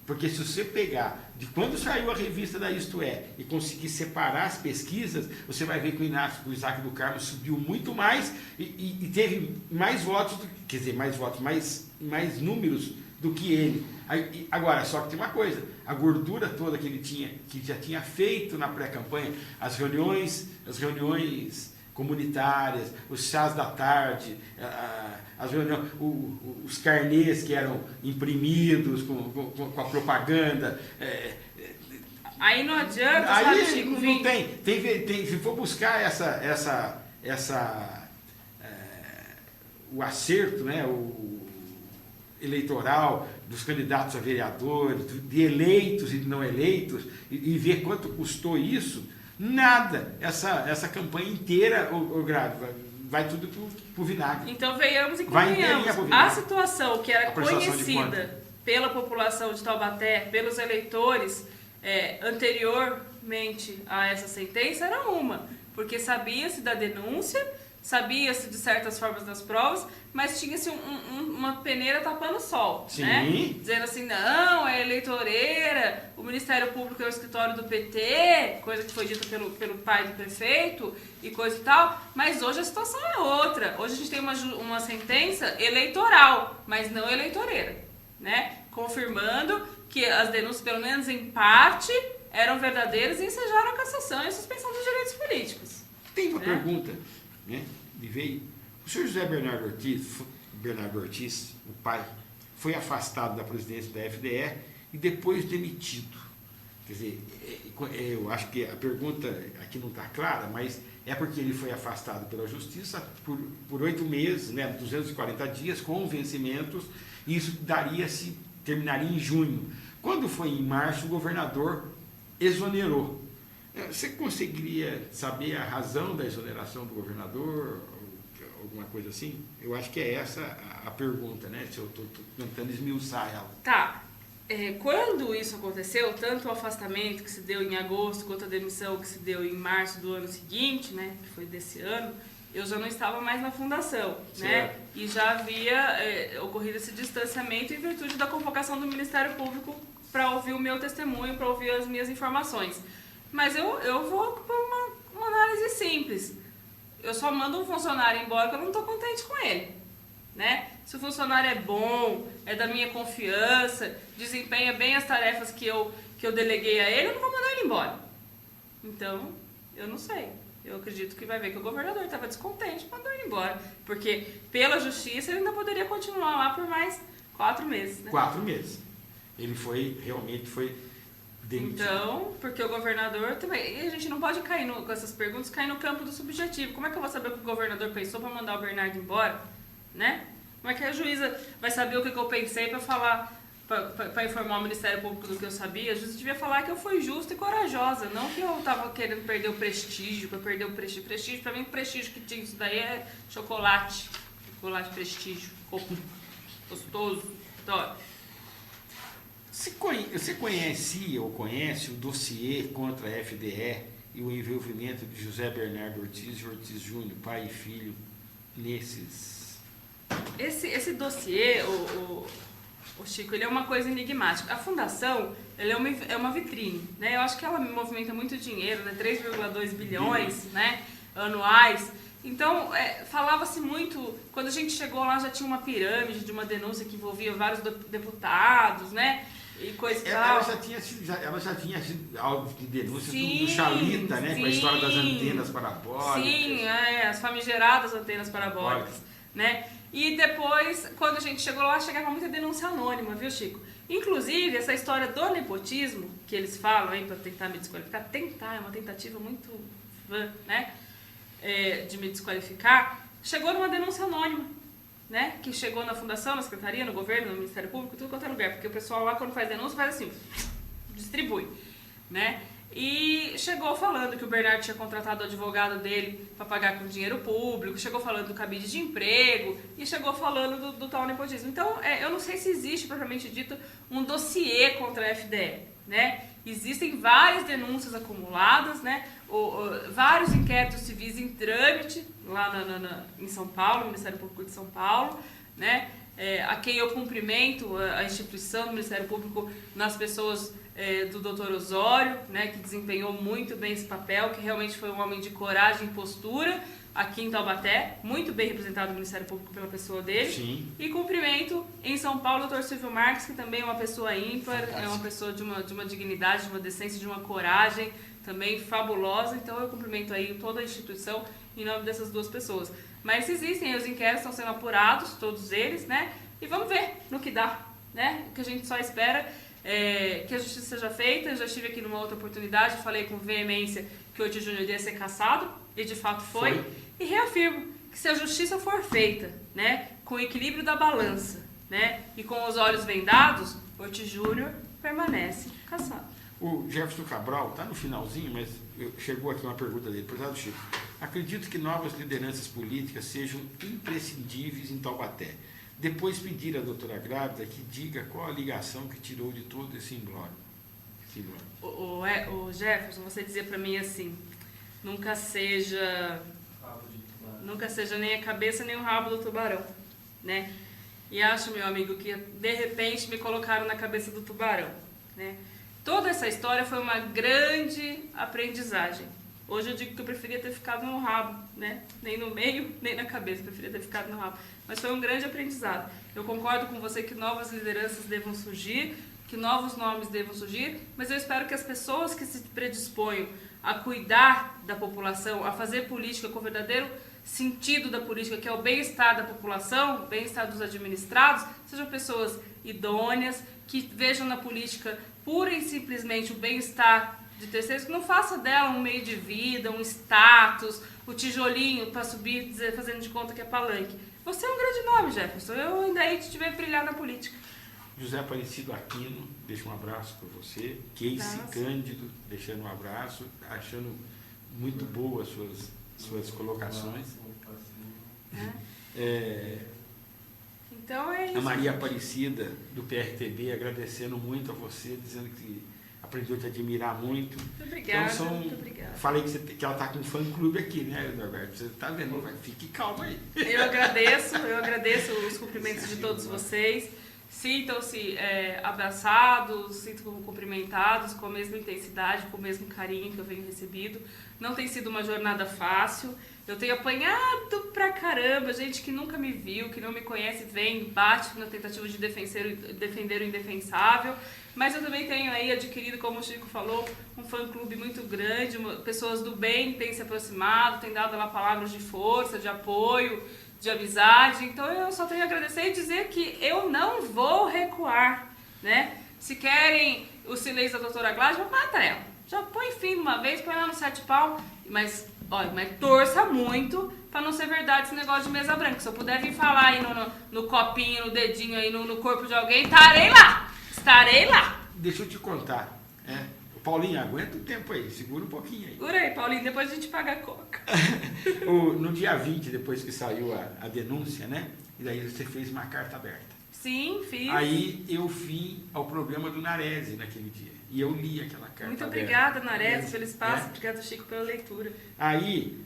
Porque se você pegar de quando saiu a revista da Isto É e conseguir separar as pesquisas, você vai ver que o Isaac do Carmo subiu muito mais e teve mais votos, mais números do que ele. Agora, só que tem uma coisa, a gordura toda que ele tinha, que já tinha feito na pré-campanha, as reuniões comunitárias, os chás da tarde, as reuniões, os carnês que eram imprimidos com a propaganda. Aí não adianta, aí sabe, Chico? Não tem, se for buscar o acerto, né, o eleitoral dos candidatos a vereadores, de eleitos e de não eleitos, e ver quanto custou isso, nada. Essa campanha inteira, vai tudo pro vinagre. Então venhamos e convenhamos. A situação que era conhecida pela população de Taubaté, pelos eleitores, anteriormente a essa sentença, era uma. Porque sabia-se da denúncia, sabia-se de certas formas das provas, mas tinha-se uma peneira tapando o sol, né? Dizendo assim, não, é eleitoreira, o Ministério Público é o escritório do PT, coisa que foi dita pelo pai do prefeito e coisa e tal, mas hoje a situação é outra. Hoje a gente tem uma sentença eleitoral, mas não eleitoreira, né? Confirmando que as denúncias, pelo menos em parte, eram verdadeiras e ensejaram a cassação e a suspensão dos direitos políticos. Tem uma pergunta, né? Me veio. O senhor José Bernardo Ortiz, o pai, foi afastado da presidência da FDE e depois demitido. Quer dizer, eu acho que a pergunta aqui não está clara, mas é porque ele foi afastado pela Justiça por 8 meses, né, 240 dias, com vencimentos, e isso terminaria em junho. Quando foi em março, o governador exonerou. Você conseguiria saber a razão da exoneração do governador? Alguma coisa assim? Eu acho que é essa a pergunta, né? Se eu estou tentando esmiuçar ela. Tá. Quando isso aconteceu, tanto o afastamento que se deu em agosto, quanto a demissão que se deu em março do ano seguinte, né? Que foi desse ano, eu já não estava mais na fundação, né? E já havia ocorrido esse distanciamento em virtude da convocação do Ministério Público para ouvir o meu testemunho, para ouvir as minhas informações. Mas eu vou por uma análise simples. Eu só mando um funcionário embora que eu não estou contente com ele, né? Se o funcionário é bom, é da minha confiança, desempenha bem as tarefas que eu deleguei a ele, eu não vou mandar ele embora. Então, eu não sei. Eu acredito que vai ver que o governador estava descontente e mandou ele embora. Porque, pela justiça, ele ainda poderia continuar lá por mais 4 meses, né? 4 meses. Ele realmente foi demitido. Então, porque o governador também... E a gente não pode cair com essas perguntas, cair no campo do subjetivo. Como é que eu vou saber o que o governador pensou para mandar o Bernardo embora? Né? Como é que a juíza vai saber o que eu pensei para falar, para informar o Ministério Público do que eu sabia? A juíza devia falar que eu fui justa e corajosa, não que eu estava querendo perder o prestígio, para perder o prestígio. Prestígio, para mim, o prestígio que tinha isso daí é chocolate. Chocolate prestígio. Gostoso. Adoro. Você conhece o dossiê contra a FDE e o envolvimento de José Bernardo Ortiz e Ortiz Júnior, pai e filho, nesses... Esse dossiê, o Chico, ele é uma coisa enigmática. A fundação, ela é uma vitrine, né? Eu acho que ela movimenta muito dinheiro, né? 3,2 bilhões, né? Anuais. Então, falava-se muito, quando a gente chegou lá já tinha uma pirâmide de uma denúncia que envolvia vários deputados, né? E coisa e tal. Ela já tinha sido alvo de denúncia do Chalita, né? Com a história das antenas parabólicas. Sim, as famigeradas antenas parabólicas, né? E depois, quando a gente chegou lá, chegava muita denúncia anônima, viu, Chico? Inclusive, essa história do nepotismo, que eles falam aí para tentar me desqualificar, é uma tentativa muito, né, de me desqualificar, chegou numa denúncia anônima, né, que chegou na fundação, na secretaria, no governo, no Ministério Público, tudo quanto é lugar, porque o pessoal lá, quando faz denúncia, faz assim, distribui, né. E chegou falando que o Bernardo tinha contratado o advogado dele para pagar com dinheiro público, chegou falando do cabide de emprego e chegou falando do tal nepotismo. Então, eu não sei se existe, propriamente dito, um dossiê contra a FDE, né? Existem várias denúncias acumuladas, né? Vários inquéritos civis em trâmite lá em São Paulo, no Ministério Público de São Paulo, né? A quem eu cumprimento a instituição do Ministério Público nas pessoas do Dr. Osório, né, que desempenhou muito bem esse papel, que realmente foi um homem de coragem e postura aqui em Taubaté, muito bem representado no Ministério Público pela pessoa dele. Sim. E cumprimento em São Paulo o Dr. Silvio Marques, que também é uma pessoa ímpar, Fantástico. é uma pessoa de uma dignidade, de uma decência, de uma coragem também fabulosa. Então eu cumprimento aí toda a instituição em nome dessas duas pessoas. Mas existem, os inquéritos estão sendo apurados, todos eles, né? E vamos ver no que dá, né? O que a gente só espera que a justiça seja feita. Eu já estive aqui numa outra oportunidade, falei com veemência que o Ortiz Júnior ia ser cassado, e de fato foi. E reafirmo que se a justiça for feita, né, com o equilíbrio da balança, né, e com os olhos vendados, Ortiz Júnior permanece cassado. O Jefferson Cabral, está no finalzinho, mas chegou aqui uma pergunta dele. Prezado Chico, acredito que novas lideranças políticas sejam imprescindíveis em Taubaté. Depois pedir à doutora Grávida que diga qual a ligação que tirou de todo esse imbróglio. O Jefferson, você dizia para mim assim, nunca seja nem a cabeça nem o rabo do tubarão, né? E acho, meu amigo, que de repente me colocaram na cabeça do tubarão, né? Toda essa história foi uma grande aprendizagem. Hoje eu digo que eu preferia ter ficado no rabo, né? Nem no meio, nem na cabeça, eu preferia ter ficado no rabo. Mas foi um grande aprendizado. Eu concordo com você que novas lideranças devam surgir, que novos nomes devam surgir, mas eu espero que as pessoas que se predisponham a cuidar da população, a fazer política com o verdadeiro sentido da política, que é o bem-estar da população, o bem-estar dos administrados, sejam pessoas idôneas, que vejam na política pura e simplesmente o bem-estar de terceiros, que não faça dela um meio de vida, um status, o tijolinho para subir, fazendo de conta que é palanque. Você é um grande nome, Jefferson. Eu ainda hei de te ver brilhar na política. José Aparecido Aquino, deixa um abraço para você. Casey Cândido, deixando um abraço, achando muito boas suas colocações. Então é isso. A Maria Aparecida, do PRTB, agradecendo muito a você, dizendo que aprendeu a te admirar muito. Muito obrigada, então, muito obrigada. Falei que ela está com um fã-clube aqui, né, Norberto? Você está vendo? Fique calma aí. Eu agradeço os cumprimentos de todos vocês. Sintam-se abraçados, sintam-se cumprimentados com a mesma intensidade, com o mesmo carinho que eu venho recebido. Não tem sido uma jornada fácil. Eu tenho apanhado pra caramba, gente que nunca me viu, que não me conhece, vem, bate na tentativa de defender o indefensável. Mas eu também tenho aí adquirido, como o Chico falou, um fã-clube muito grande, pessoas do bem têm se aproximado, têm dado lá palavras de força, de apoio, de amizade. Então eu só tenho a agradecer e dizer que eu não vou recuar, né? Se querem o silêncio da doutora Gládia, mata ela. Já põe fim de uma vez, põe lá no 7 pau, mas torça muito pra não ser verdade esse negócio de mesa branca. Se eu puder vir falar aí no copinho, no dedinho aí, no corpo de alguém, estarei lá. Deixa eu te contar, Paulinho, aguenta o tempo aí, segura um pouquinho aí. Segura aí, Paulinho, depois a gente paga a coca. No dia 20, depois que saiu a denúncia, né? E daí você fez uma carta aberta. Sim, fiz. Aí eu vim ao programa do Narese naquele dia. E eu li aquela carta Muito aberta. Obrigada, Narese, pelo espaço. Obrigada, Chico, pela leitura. Aí,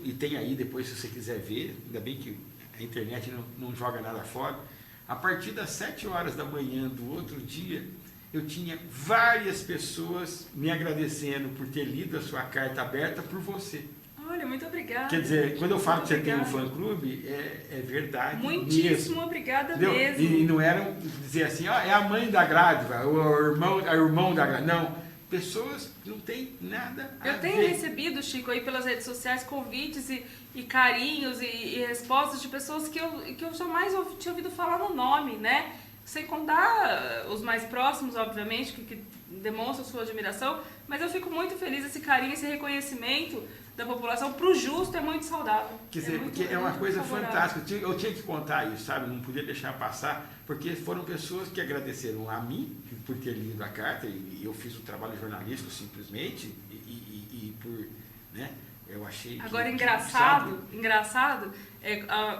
e tem aí, depois, se você quiser ver, ainda bem que a internet não joga nada fora. A partir das 7 horas da manhã do outro dia, eu tinha várias pessoas me agradecendo por ter lido a sua carta aberta por você. Olha, muito obrigada. Quer dizer, quando eu falo que você tem um fã-clube, é verdade. Muitíssimo mesmo. Obrigada Entendeu? mesmo. E não era dizer assim, é a mãe da Grávida, o irmão da Grávida. Não, pessoas que não têm nada a ver. Eu tenho recebido, Chico, aí pelas redes sociais, convites e carinhos e respostas de pessoas que eu jamais tinha ouvido falar no nome, né? Sem contar os mais próximos, obviamente, que demonstram sua admiração, mas eu fico muito feliz, esse carinho, esse reconhecimento da população pro justo é muito saudável. Quer dizer, porque é uma coisa fantástica, eu tinha que contar isso, sabe, não podia deixar passar, porque foram pessoas que agradeceram a mim por ter lido a carta, e eu fiz o trabalho jornalístico simplesmente, e por, né, eu achei... Agora, engraçado,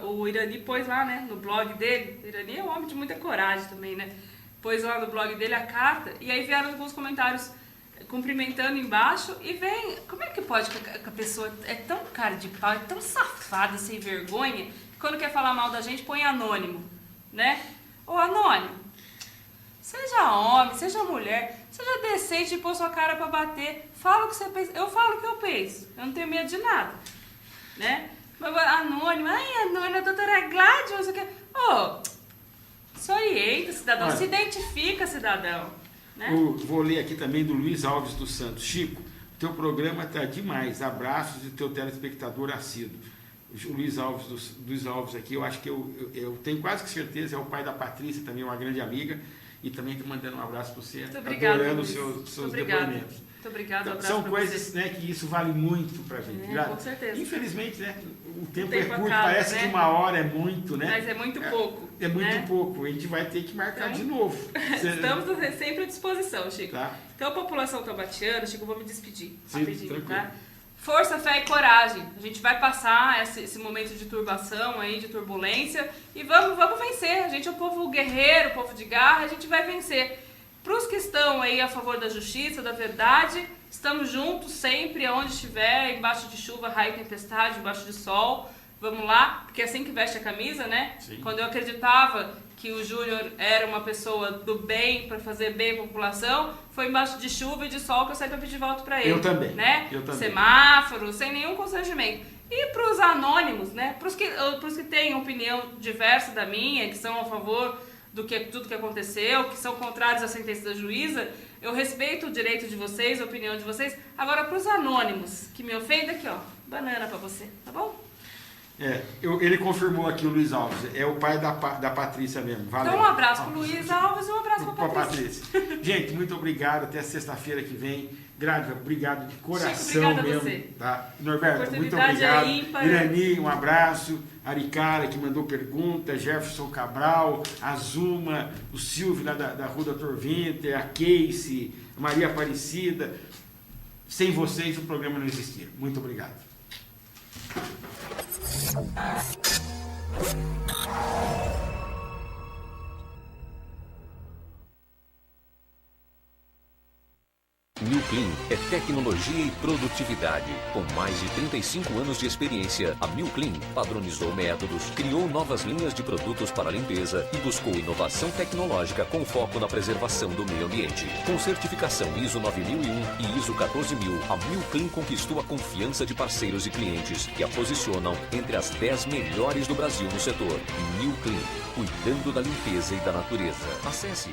o Irani pôs lá, né, no blog dele, o Irani é um homem de muita coragem também, né, pôs lá no blog dele a carta, e aí vieram alguns comentários cumprimentando embaixo, e vem, como é que pode que a pessoa é tão cara de pau, é tão safada, sem vergonha, que quando quer falar mal da gente, põe anônimo, né? Ô anônimo, seja homem, seja mulher, seja decente e pôr sua cara pra bater, fala o que você pensa, eu falo o que eu penso, eu não tenho medo de nada, né? Mas anônimo, anônimo, a doutora Gládia, não sei o que, se orienta, cidadão, se identifica, cidadão. Né? Vou ler aqui também do Luiz Alves dos Santos. Chico, teu programa está demais. Abraços de teu telespectador assíduo. O Luiz Alves aqui, eu acho que eu tenho quase que certeza, é o pai da Patrícia, também uma grande amiga, e também estou mandando um abraço para você, muito obrigado, adorando os seus depoimentos. Muito obrigado, então, são coisas, né, que isso vale muito para a gente. Com certeza. Infelizmente, né, o tempo é curto, acaba, parece, né, que 1 hora é muito, né? Mas é muito pouco. É muito, né? pouco, a gente vai ter que marcar de novo. Estamos sempre à disposição, Chico. Tá. Então, população taubatiana, Chico, eu vou me despedir rapidinho, tranquilo. tá? Força, fé e coragem. A gente vai passar esse momento de turbação aí, de turbulência, e vamos vencer. A gente é um povo guerreiro, um povo de garra, a gente vai vencer. Para os que estão aí a favor da justiça, da verdade, estamos juntos sempre, aonde estiver, embaixo de chuva, raio, tempestade, embaixo de sol. Vamos lá, porque é assim que veste a camisa, né? Sim. Quando eu acreditava que o Júnior era uma pessoa do bem, para fazer bem à população, foi embaixo de chuva e de sol que eu saí para pedir voto para ele. Eu também. Né? Eu também. Semáforo, sem nenhum constrangimento. E para os anônimos, né? Para os que têm opinião diversa da minha, que são a favor tudo que aconteceu, que são contrários à sentença da juíza, eu respeito o direito de vocês, a opinião de vocês. Agora, para os anônimos que me ofendem, aqui, ó, banana para você, tá bom? Ele confirmou aqui, o Luiz Alves, é o pai da Patrícia mesmo. Valeu. Então, um abraço para o Luiz Alves e um abraço para a Patrícia. Gente, muito obrigado, até sexta-feira que vem. Grávida, obrigado de coração. Chico, mesmo. você. Tá? Norberto, muito obrigado. Irani, um abraço. Aricara, que mandou pergunta. Jefferson Cabral, Azuma, o Silvio lá da Rua da Torventa, a Casey, a Maria Aparecida. Sem vocês o programa não existia. Muito obrigado. Milclean é tecnologia e produtividade. Com mais de 35 anos de experiência, a Milclean padronizou métodos, criou novas linhas de produtos para limpeza e buscou inovação tecnológica com foco na preservação do meio ambiente. Com certificação ISO 9001 e ISO 14000, a Milclean conquistou a confiança de parceiros e clientes que a posicionam entre as 10 melhores do Brasil no setor. Milclean, cuidando da limpeza e da natureza. Acesse